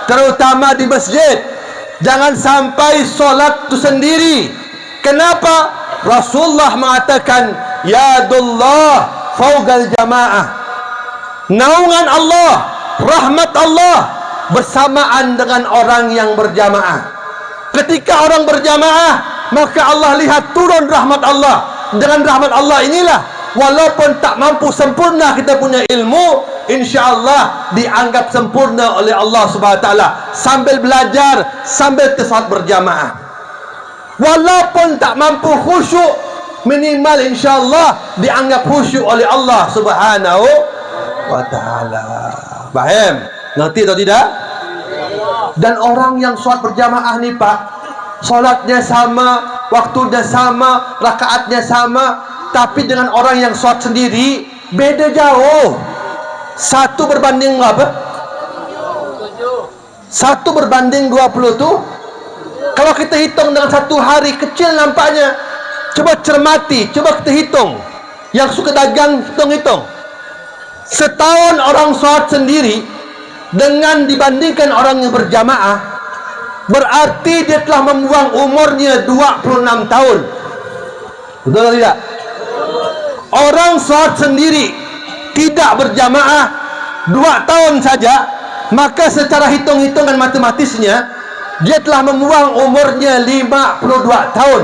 terutama di masjid. Jangan sampai solat itu sendiri. Kenapa? Rasulullah mengatakan, yadullah fawqal jamaah. Naungan Allah, rahmat Allah bersamaan dengan orang yang berjamaah. Ketika orang berjamaah, maka Allah lihat turun rahmat Allah. Dengan rahmat Allah inilah, walaupun tak mampu sempurna kita punya ilmu, insya-Allah dianggap sempurna oleh Allah Subhanahu wa taala sambil belajar, sambil solat berjamaah. Walaupun tak mampu khusyuk, minimal insya-Allah dianggap khusyuk oleh Allah Subhanahu wa taala. Faham? Ngerti atau tidak? Dan orang yang sholat berjamaah nih Pak, sholatnya sama, waktunya sama, rakaatnya sama, tapi dengan orang yang sholat sendiri beda jauh. 1 berbanding berapa? 1 berbanding 20 tuh. Kalau kita hitung dengan 1 hari, kecil nampaknya. Coba cermati, coba kita hitung. Yang suka dagang, hitung-hitung. Setahun orang sholat sendiri dengan dibandingkan orang yang berjamaah, berarti dia telah membuang umurnya 26 tahun. Betul atau tidak? Orang sholat sendiri tidak berjamaah 2 tahun saja, maka secara hitung-hitungan matematisnya dia telah membuang umurnya 52 tahun.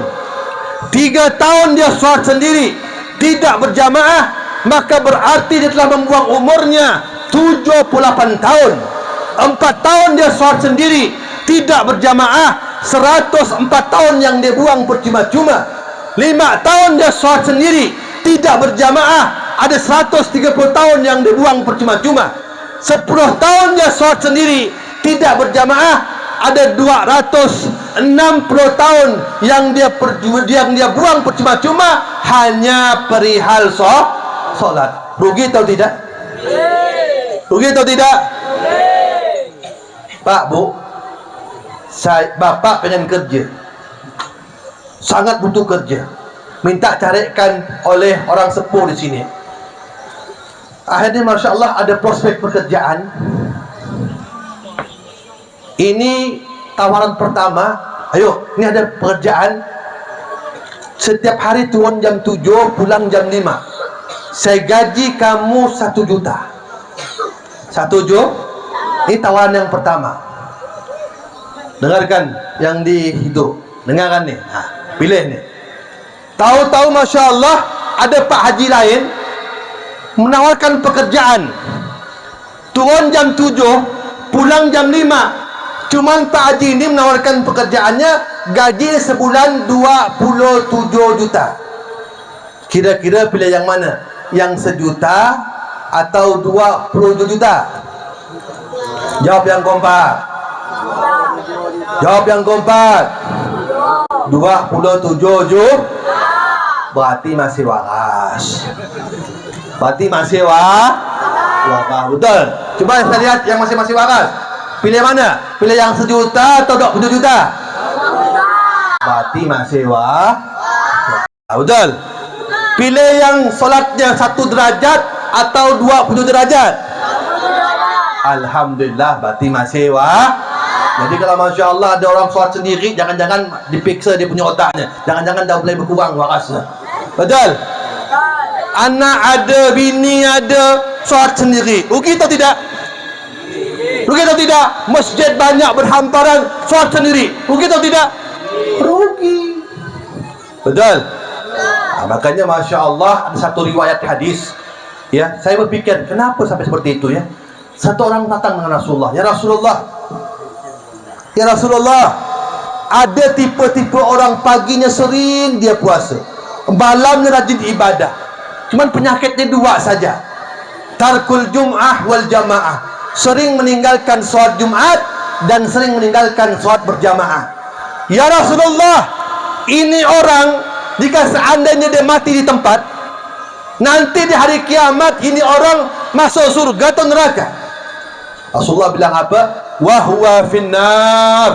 3 tahun dia sholat sendiri tidak berjamaah, maka berarti dia telah membuang umurnya 78 tahun. 4 tahun dia sholat sendiri tidak berjamaah, 104 tahun yang dia buang percuma-cuma. 5 tahun dia sholat sendiri tidak berjamaah, ada 130 tahun yang dia buang percuma-cuma. 10 tahun dia sholat sendiri tidak berjamaah, ada 260 tahun yang dia buang percuma-cuma hanya perihal sholat. Rugi atau tidak? Rugi atau tidak? Pak, Bu, Bapak pengen kerja, sangat butuh kerja, minta carikan oleh orang sepuh di sini. Akhirnya Masya Allah ada prospek pekerjaan. Ini tawaran pertama, ayo ini ada pekerjaan, setiap hari turun jam 7 pulang jam 5, saya gaji kamu 1 juta. 1 juta. Ini tawaran yang pertama. Dengarkan yang di itu, dengarkan nih, nah, pilih nih. Tahu-tahu Masya Allah ada Pak Haji lain menawarkan pekerjaan, turun jam 7 pulang jam 5. Cuman Pak Haji ini menawarkan pekerjaannya, gaji sebulan 27 juta. Kira-kira pilih yang mana? Yang 1 juta atau 27 juta? Jawab yang kompak. Jawab yang kompak. 27 juta. Berarti masih waras. Berarti masih waras. Betul. Coba kita lihat yang masih waras. Pilih mana? Pilih yang 1 juta atau 20 juta? Berarti masih betul. Pilih yang solatnya 1 derajat atau 20 derajat? Alhamdulillah, berarti masih Jadi kalau Masya Allah ada orang solat sendiri, jangan-jangan dipiksa dia punya otaknya, jangan-jangan dah mulai berkurang warasnya. Betul? Anak ada, bini ada, solat sendiri, rugi atau tidak? Rugi atau tidak? Masjid banyak berhamparan, solat sendiri, rugi atau tidak? Rugi. Betul? Nah, makanya Masya Allah ada satu riwayat hadis, ya, saya berpikir kenapa sampai seperti itu, ya. Satu orang datang dengan Rasulullah, ya Rasulullah, ada tipe-tipe orang paginya sering dia puasa, malamnya rajin ibadah, cuman penyakitnya 2 saja, tarkul jum'ah wal jamaah, sering meninggalkan sholat Jumat dan sering meninggalkan sholat berjamaah. Ya Rasulullah, ini orang jika seandainya dia mati di tempat, nanti di hari kiamat ini orang masuk surga atau neraka? Rasulullah bilang apa? Wahwa finnar.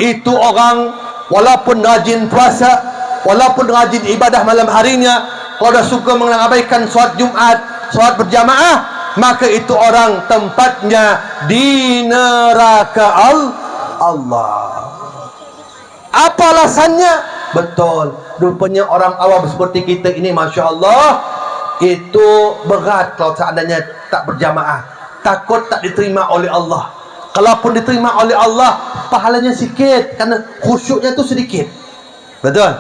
Itu orang walaupun rajin puasa, walaupun rajin ibadah malam harinya, kalau dah suka mengabaikan sholat Jumat, sholat berjamaah, maka itu orang tempatnya di neraka Allah. Apa alasannya? Betul, rupanya orang awam seperti kita ini Masya Allah itu berat kalau seandainya tak berjamaah, takut tak diterima oleh Allah. Kalaupun diterima oleh Allah, pahalanya sikit karena khusyuknya itu sedikit. Betul?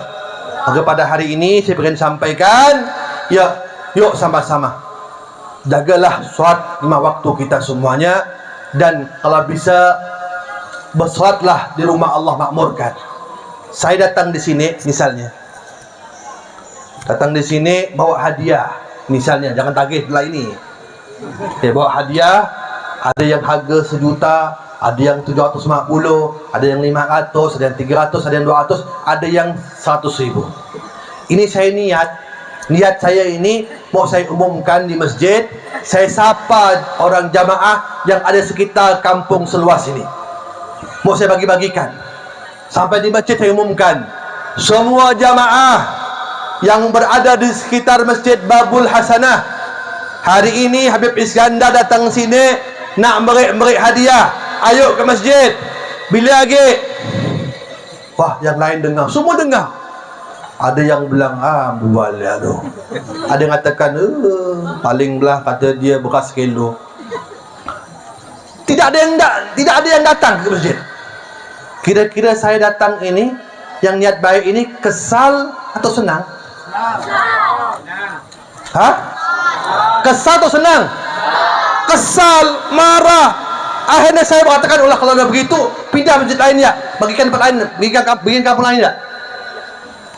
Maka pada hari ini saya ingin sampaikan, ya, yuk sama-sama jagalah sholat 5 waktu kita semuanya, dan kalau bisa bersolatlah di rumah Allah makmurkan. Saya datang di sini misalnya, datang di sini bawa hadiah misalnya, jangan tagih setelah ini, bawa hadiah Ada yang harga 1 juta, ada yang 750, ada yang 500, ada yang 300, ada yang 200, ada yang 100.000. Ini saya niat saya ini mau saya umumkan di masjid. Saya sapa orang jamaah yang ada sekitar kampung seluas ini. Mau saya bagi-bagikan. Sampai di masjid saya umumkan, semua jamaah yang berada di sekitar Masjid Babul Hasanah, hari ini Habib Iskandar datang sini nak merik hadiah. Ayo ke masjid. Bila lagi? Wah, yang lain dengar, semua dengar. Ada yang bilang, bual ya tu. Ada yang katakan, paling belah kata dia bekas kilo. Tidak ada yang datang ke masjid. Kira-kira saya datang ini, yang niat baik ini kesal atau senang? Hah? Kesal atau senang? Kesal, marah. Akhirnya saya mengatakan, kalau dah begitu, pindah masjid lain ya, bagikan tempat lain, bagikan kampung lain ya.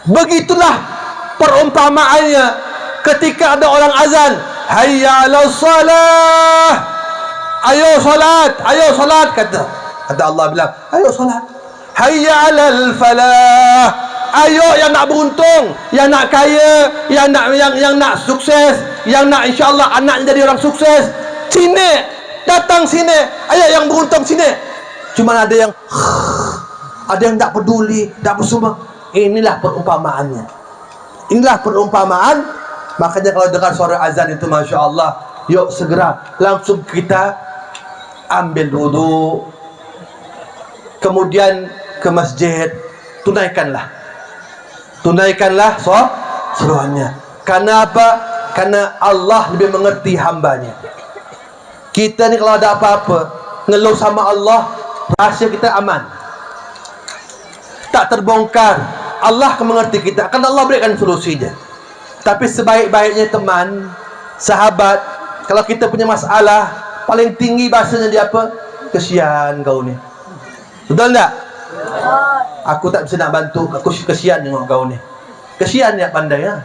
Begitulah perumpamaannya ketika ada orang azan, hayya 'alas salah, ayo salat, kata Allah bilang, ayo salat. Hayya 'alal falah, ayo yang nak beruntung, yang nak kaya, yang nak sukses, yang nak insyaallah anaknya jadi orang sukses, sini, datang sini, ayo yang beruntung sini. Cuma ada yang tak peduli, tak bersumber. Inilah perumpamaannya. Inilah perumpamaan. Makanya kalau dengar suara azan itu, Masya Allah, yuk segera langsung kita ambil wudu, kemudian ke masjid, tunaikanlah seruannya. Karena apa? Karena Allah lebih mengerti hambanya. Kita ni kalau ada apa-apa ngeluh sama Allah, rahsia kita aman, tak terbongkar. Allah akan mengerti kita, akan Allah berikan solusinya. Tapi sebaik-baiknya teman, sahabat, kalau kita punya masalah, paling tinggi bahasanya dia apa? Kesian kau ni. Betul tak? Aku tak bisa nak bantu, aku kesian tengok kau ni. Kesian ya, pandai ya.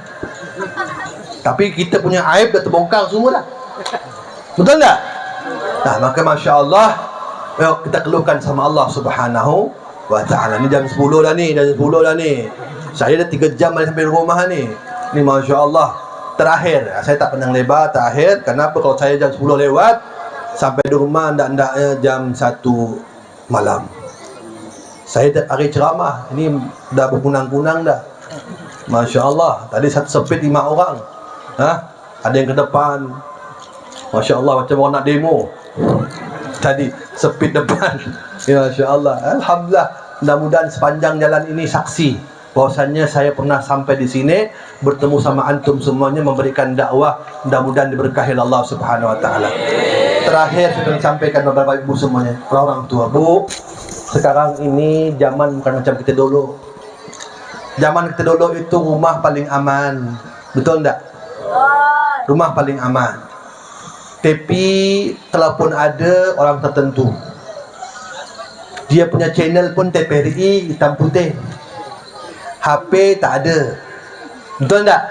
Tapi kita punya aib dah terbongkar semua dah. Betul tak? Nah, maka Masya Allah, yuk kita keluhkan sama Allah Subhanahu wa ta'ala. Ni jam 10 dah ni, saya dah 3 jam sampai rumah ni. Ni Masya Allah, terakhir, saya tak pandang lebar, terakhir. Kenapa? Kalau saya jam 10 lewat, sampai di rumah ndak-ndaknya jam 1 malam. Saya dah hari ceramah, ini dah berkunang-kunang dah. Masya Allah, tadi satu sepit 5 orang. Ada yang ke depan, Masya Allah, macam orang nak demo. Tadi sepit depan. Ya, Masya Allah. Alhamdulillah, mudah-mudahan sepanjang jalan ini saksi bahwasannya saya pernah sampai di sini bertemu sama antum semuanya, memberikan dakwah. Mudah-mudahan diberkahi Allah Subhanahu wa taala. Terakhir saya sampaikan beberapa ibu semuanya, orang tua, Bu, sekarang ini zaman bukan macam kita dulu. Zaman kita dulu itu rumah paling aman. Betul enggak? Rumah paling aman. Tapi telepon ada orang tertentu, dia punya channel pun TPRI hitam putih, HP tak ada. Betul tak?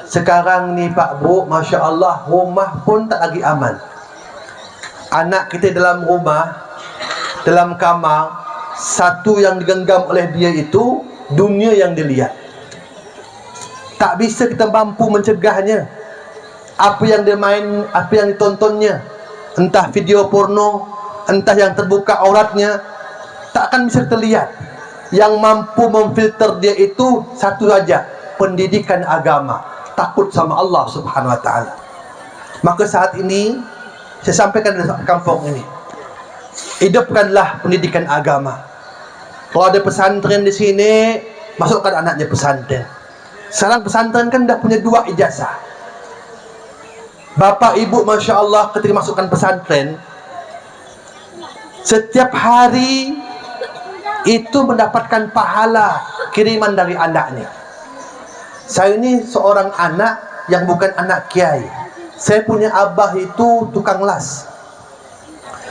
Sekarang ni Pak Bu, Masya Allah, rumah pun tak lagi aman. Anak kita dalam rumah, dalam kamar, satu yang digenggam oleh dia itu dunia yang dilihat. Tak bisa kita mampu mencegahnya. Apa yang dia main, apa yang ditontonnya, entah video porno, entah yang terbuka auratnya, tak akan bisa terlihat. Yang mampu memfilter dia itu satu saja, pendidikan agama, takut sama Allah Subhanahu wa taala. Maka saat ini saya sampaikan di kampung ini, hidupkanlah pendidikan agama. Kalau ada pesantren di sini, masukkan anaknya pesantren. Sekarang pesantren kan dah punya 2 ijazah. Bapak ibu Masya Allah ketika masukkan pesantren, setiap hari itu mendapatkan pahala kiriman dari anaknya. Saya ini seorang anak yang bukan anak kiai. Saya punya abah itu tukang las,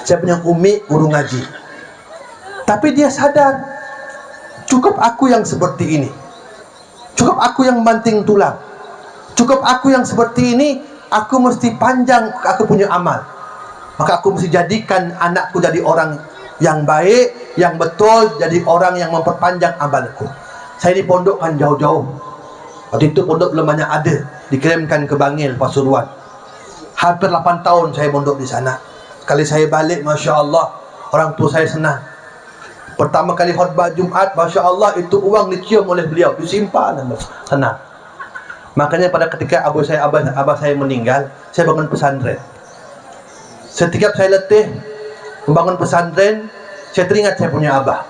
saya punya umi guru ngaji. Tapi dia sadar, cukup aku yang seperti ini, cukup aku yang banting tulang, cukup aku yang seperti ini. Aku mesti panjang, aku punya amal. maka aku mesti jadikan anakku jadi orang yang baik, yang betul, jadi orang yang memperpanjang amalku. Saya dipondokkan jauh-jauh. Waktu itu pondok belum banyak ada, dikirimkan ke Bangil, Pasuruan. Hampir 8 tahun saya mondok di sana. Kali saya balik, Masya Allah, orang tua saya senang. Pertama kali khutbah Jumat, Masya Allah, itu uang dicium oleh beliau, disimpan, senang. Makanya pada ketika abah saya meninggal, saya bangun pesantren. Setiap saya letih membangun pesantren, saya teringat saya punya abah.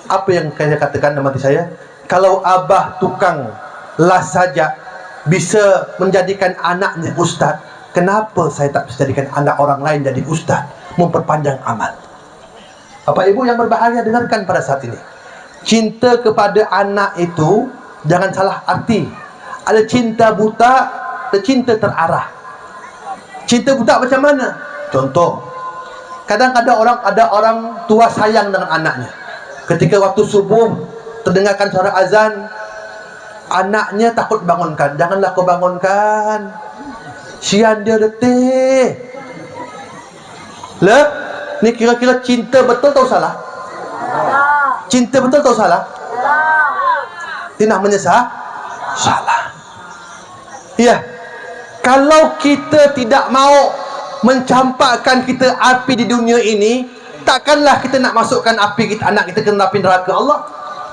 Apa yang saya katakan dalam hati saya? Kalau abah tukang las saja bisa menjadikan anaknya ustaz, kenapa saya tak bisa jadikan anak orang lain jadi ustaz, memperpanjang amal? Bapak Ibu yang berbahagia, dengarkan pada saat ini. Cinta kepada anak itu jangan salah arti. Ada cinta buta, ada cinta terarah. Cinta buta macam mana? Contoh, kadang-kadang ada orang tua sayang dengan anaknya. Ketika waktu subuh terdengarkan suara azan, anaknya takut bangunkan. Janganlah kau bangunkan, sian dia letih. Lah, ni kira-kira cinta betul atau salah? Cinta betul atau salah? Ini namanya salah. Ya, kalau kita tidak mau mencampakkan kita api di dunia ini, takkanlah kita nak masukkan api kita, anak kita ke api neraka Allah.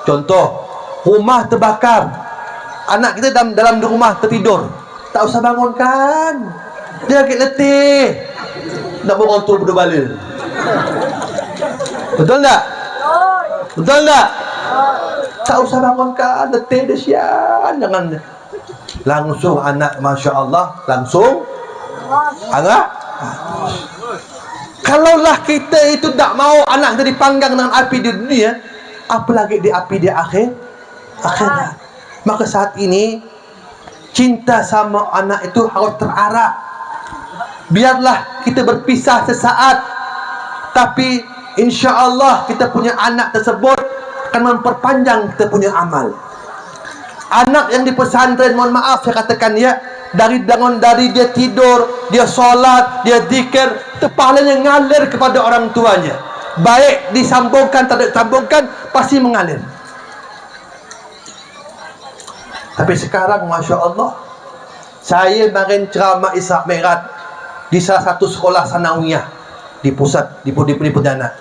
Contoh, rumah terbakar, anak kita dalam rumah tertidur, tak usah bangunkan, dia lagi letih, nak berkontrol berdua-bala. Betul tak? Betul tak? Tak usah bangunkan, letih dia sian. Jangan langsung anak, Masya Allah, langsung angah. Kalaulah kita itu tak mau anak kita dipanggang dengan api di dunia, apalagi di api di akhirat. Maka saat ini cinta sama anak itu harus terarah. Biarlah kita berpisah sesaat, tapi insya Allah kita punya anak tersebut akan memperpanjang kita punya amal. Anak yang di pesantren, mohon maaf saya katakan ya, dari dia tidur, dia solat, dia zikir, pahalanya ngalir kepada orang tuanya. Baik disambungkan, tak disambungkan, pasti mengalir. Tapi sekarang, Masya Allah, saya kemarin ceramah Isra Mi'raj di salah satu sekolah sanawiyah di pusat, di Pontianak.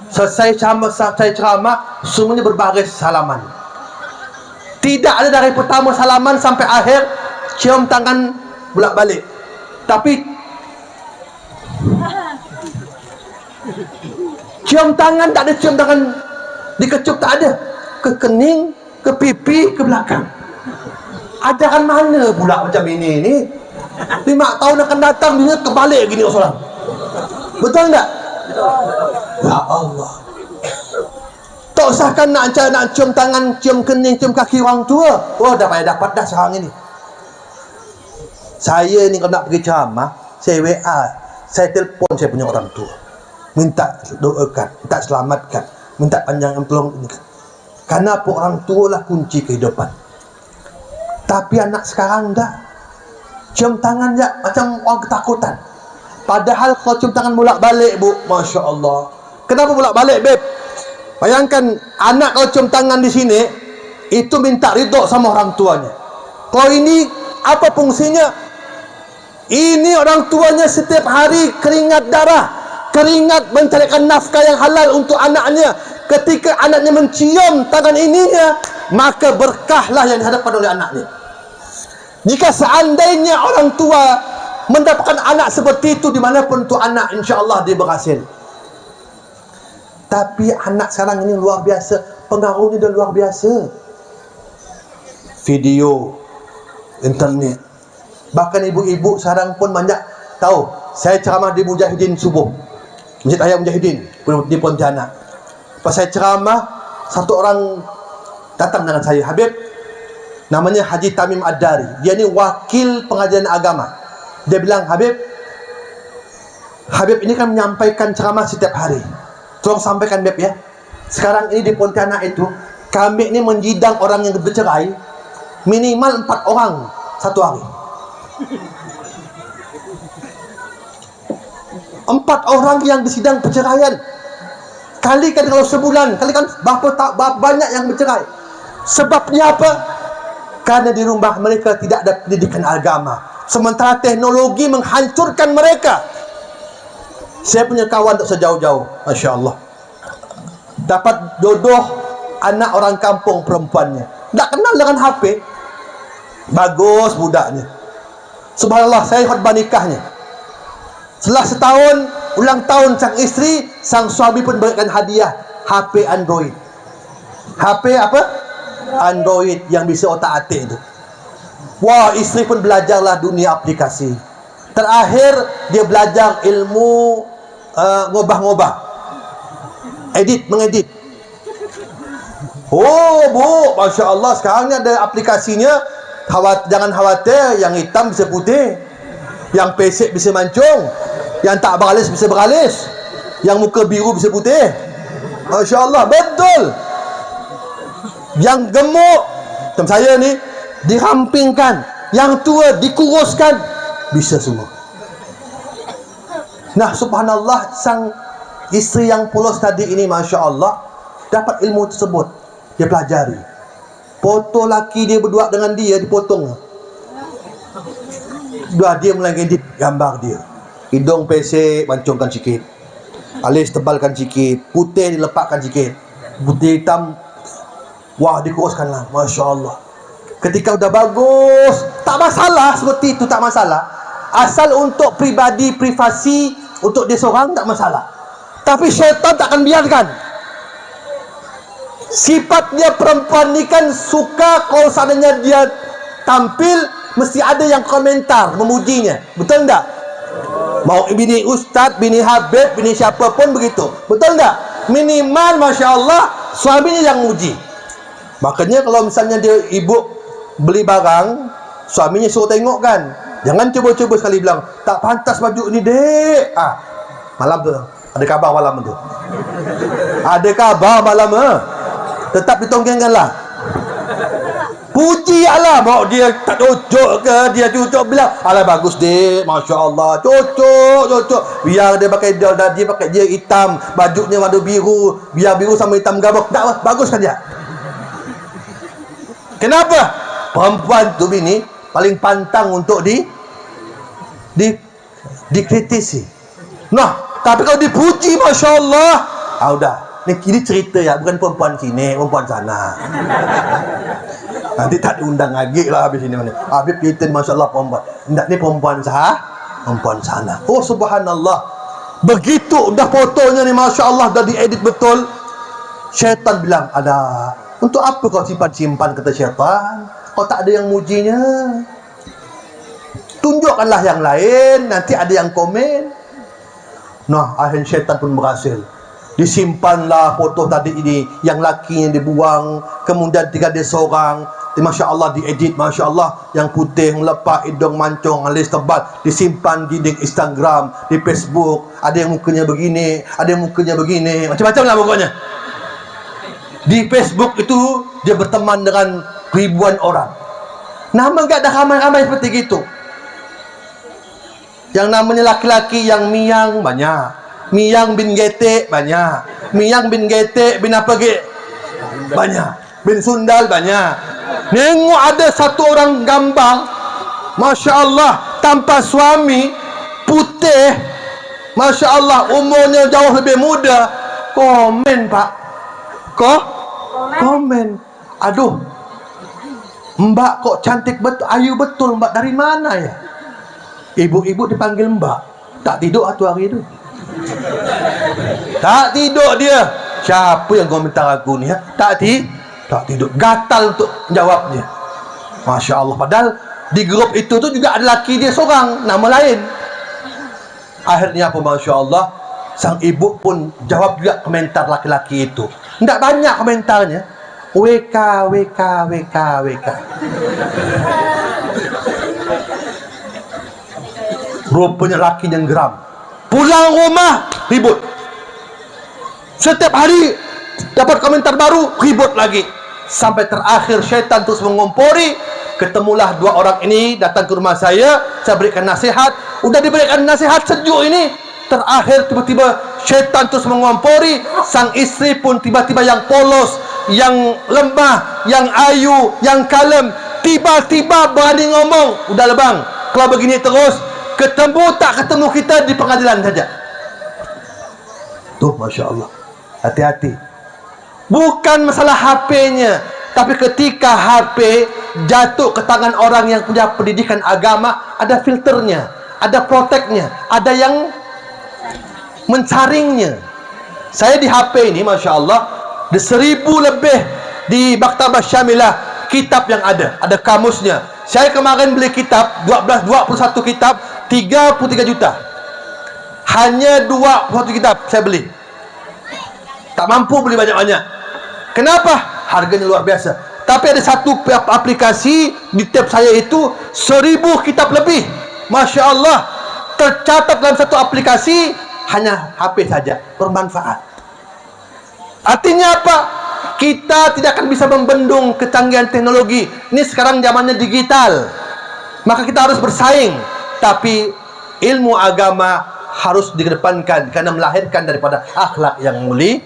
Selesai ceramah, semuanya berbaris salaman. Tidak ada dari pertama salaman sampai akhir cium tangan bolak-balik. Tapi cium tangan tak ada, cium tangan dikecup tak ada, ke kening, ke pipi, ke belakang. Ajaran mana pula macam ini ni? 5 tahun akan datang dia kebalik gini orang. Betul tak? Ya Allah. Tak usahkan nak cium tangan, cium kening, cium kaki orang tua. Oh, dapat dah sekarang ini. Saya ni kalau nak pergi ceramah, saya WA, saya telefon saya punya orang tua, minta doakan, minta selamatkan, minta panjang tolong ini. Karena orang tua lah kunci kehidupan. Tapi anak sekarang dah cium tangan je macam orang ketakutan. Padahal kalau cium tangan bolak-balik, Bu, Masya Allah. Kenapa bolak-balik, Beb? Bayangkan anak kalau cium tangan di sini, itu minta ridho sama orang tuanya. Kalau ini apa fungsinya? Ini orang tuanya setiap hari keringat darah, keringat mencarikan nafkah yang halal untuk anaknya. Ketika anaknya mencium tangan ininya, maka berkahlah yang dihadapkan oleh anaknya. Jika seandainya orang tua mendapatkan anak seperti itu dimanapun itu anak, insya Allah dia berhasil. Tapi anak sekarang ini luar biasa, pengaruhnya dah luar biasa. Video, internet, bahkan ibu-ibu sekarang pun banyak tahu. Saya ceramah di Mujahidin subuh, Masjid Raya Mujahidin di Pontianak. Pas saya ceramah, satu orang datang dengan saya, Habib, namanya Haji Tamim Ad-Dari. Dia ni wakil pengajian agama. Dia bilang, Habib ini kan menyampaikan ceramah setiap hari. Tolong sampaikan, Beb, ya. Sekarang ini di Pontianak itu, kami ini menjidang orang yang bercerai minimal 4 orang satu hari. 4 orang yang disidang perceraian. Kalikan kalau sebulan, kalikan berapa banyak yang bercerai. Sebabnya apa? Karena di rumah mereka tidak ada pendidikan agama, sementara teknologi menghancurkan mereka. Saya punya kawan tak sejauh-jauh, Masya Allah, dapat jodoh anak orang kampung perempuannya, tak kenal dengan HP. Bagus budaknya, subhanallah. Saya khutbah nikahnya. Setelah setahun ulang tahun sang istri, sang suami pun berikan hadiah HP Android. HP apa? Android yang bisa otak-atik itu. Wah, istri pun belajarlah dunia aplikasi. Terakhir dia belajar ilmu ngubah-ngubah, mengedit. Oh bu, Masya Allah, sekarang ni ada aplikasinya. Jangan khawatir, yang hitam bisa putih, yang pesek bisa mancung, yang tak beralis bisa beralis, yang muka biru bisa putih. Masya Allah, betul. Yang gemuk macam saya ni dirampingkan, yang tua dikuruskan, bisa semua. Nah, subhanallah, sang isteri yang polos tadi ini, Masya Allah, dapat ilmu tersebut. Dia pelajari. Foto laki dia berdua dengan dia dipotong. Dia mulai edit gambar dia. Hidung pesek mancungkan sikit, alis tebalkan sikit, putih dilepakkan sikit, putih hitam, wah, dikuruskanlah. Masya Allah. Ketika udah bagus, tak masalah, seperti itu tak masalah. Asal untuk pribadi, privasi, untuk dia seorang tak masalah. Tapi syaitan tak akan biarkan. Sifat dia perempuan ni kan suka kalau seandainya dia tampil, mesti ada yang komentar memujinya. Betul tak? Mau bini ustaz, bini habib, bini siapa pun begitu. Betul tak? Minimal Masya Allah suaminya yang muji. Makanya kalau misalnya dia ibu beli barang, suaminya suruh tengok kan. Jangan cuba-cuba sekali bilang, tak pantas baju ni dek. Malam tu ada khabar malam tu. Ada khabar malam tetap ditonggengkanlah. Puji Allah, mau dia tak cocok ke, dia cocok bilang, alah bagus dek, Masya Allah, cocok. Biar dia pakai dia pakai dia hitam, bajunya warna biru, biar biru sama hitam gabung, tak bagus kan dia. Kenapa? Perempuan tu bini paling pantang untuk dikritisi. Nah, tapi kalau dipuji, Masya Allah, udah. Ini cerita ya, bukan perempuan sini, perempuan sana. Nanti tak diundang lagi lah habis ini. Habis kita Masya Allah perempuan. Tidak, ni perempuan sana. Oh subhanallah. Begitu dah fotonya ni, Masya Allah, dah diedit betul. Syaitan bilang, ada. Untuk apa kau simpan-simpan, kata syaitan? Kau tak ada yang mujinya. Tunjukkanlah yang lain, nanti ada yang komen. Nah, akhirnya syaitan pun berhasil. Disimpanlah foto tadi ini, yang lakinya dibuang, kemudian tinggal dia seorang. Masya Allah diedit, Masya Allah, yang putih melepak, hidung mancung, alis tebal, disimpan di Instagram, di Facebook. Ada yang mukanya begini, ada yang mukanya begini, macam-macam lah pokoknya. Di Facebook itu dia berteman dengan ribuan orang. Nama enggak ada ramai-ramai seperti gitu. Yang namanya laki-laki yang miang banyak, Miang bin Getek banyak, Miang bin Getek bin apa ge banyak, bin Sundal banyak. Nengok ada satu orang gambar, Masya Allah, tanpa suami, putih, Masya Allah, umurnya jauh lebih muda. Komen pak, komen. Aduh, mbak kok cantik betul, ayu betul mbak, dari mana ya? Ibu-ibu dipanggil mbak, tak tidur atau hari itu. Tak tidur dia. Siapa yang komentar aku ni ya? Tak tidur. Gatal untuk jawabnya. Masya Allah. Padahal di grup itu tu juga ada laki dia seorang, nama lain. Akhirnya apa, Masya Allah, sang ibu pun jawab juga komentar laki-laki itu. Tidak banyak komentarnya. WK. Rupanya laki yang geram. Pulang rumah ribut. Setiap hari dapat komentar baru, ribut lagi. Sampai terakhir syaitan terus mengompori. Ketemulah dua orang ini datang ke rumah saya berikan nasihat. Udah diberikan nasihat sejuk ini, terakhir tiba-tiba syaitan terus mengompori, sang istri pun tiba-tiba yang polos, yang lemah, yang ayu, yang kalem, tiba-tiba berani ngomong, "Udah bang, kalau begini terus, ketemu tak ketemu kita di pengadilan saja." Tuh, Masya Allah, hati-hati. Bukan masalah HP-nya, tapi ketika HP jatuh ke tangan orang yang punya pendidikan agama, ada filternya, ada proteknya, ada yang mensaringnya. Saya di HP ini, Masya Allah, di 1000 lebih di Maktabah Syamilah kitab yang ada kamusnya. Saya kemarin beli kitab 21 kitab 33 juta. Hanya 21 kitab saya beli. Tak mampu beli banyak-banyak. Kenapa? Harganya luar biasa. Tapi ada satu aplikasi di tab saya itu 1000 kitab lebih. Masya Allah, tercatat dalam satu aplikasi, hanya HP saja, bermanfaat. Artinya apa? Kita tidak akan bisa membendung kecanggihan teknologi. Ini sekarang zamannya digital, maka kita harus bersaing. Tapi ilmu agama harus dikedepankan karena melahirkan daripada akhlak yang mulia.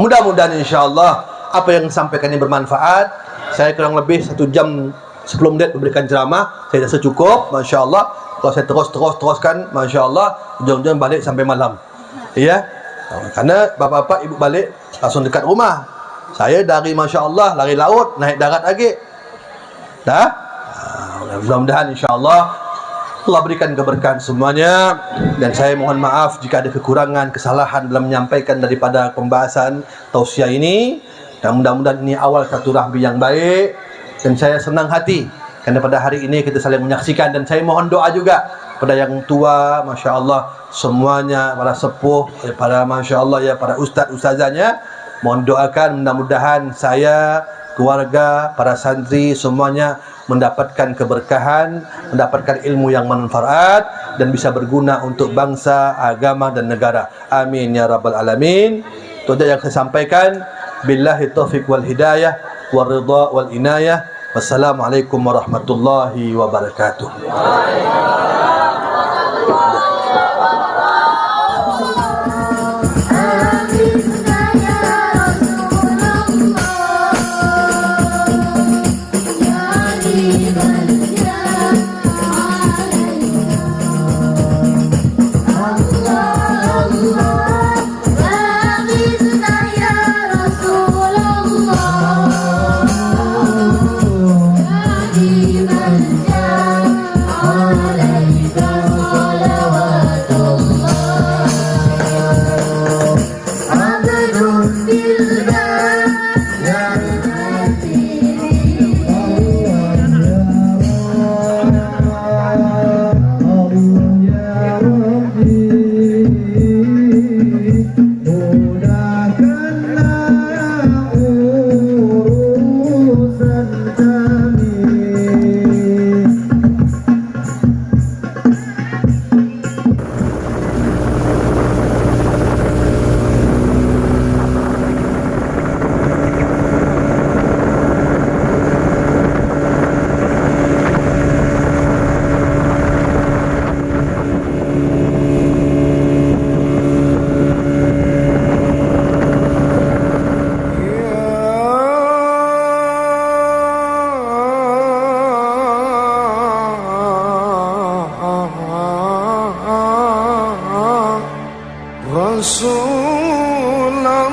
Mudah-mudahan insyaAllah apa yang disampaikan ini bermanfaat. Saya kurang lebih 1 jam 10 menit memberikan ceramah, saya rasa cukup. Masya Allah, kalau saya teruskan, Masya Allah, ujung-ujung balik sampai malam. Ya, karena bapak-bapak ibu balik langsung dekat rumah. Saya dari Masya Allah lari laut, naik darat lagi. Mudah-mudahan insya Allah Allah berikan keberkahan semuanya. Dan saya mohon maaf jika ada kekurangan, kesalahan dalam menyampaikan daripada pembahasan tausiah ini. Dan mudah-mudahan ini awal satu rahmi yang baik. Dan saya senang hati karena pada hari ini kita saling menyaksikan. Dan saya mohon doa juga pada yang tua, Masya Allah, semuanya, para sepuh, para Masya Allah ya, para ustaz-ustazanya. Mohon doakan mudah-mudahan saya, keluarga, para santri semuanya mendapatkan keberkahan, mendapatkan ilmu yang manfaat dan bisa berguna untuk bangsa, agama dan negara. Amin ya rabbal alamin. Itu yang saya sampaikan. Billahi taufiq wal hidayah wal ridha wal inayah. Wassalamualaikum warahmatullahi wabarakatuh. Rasulullah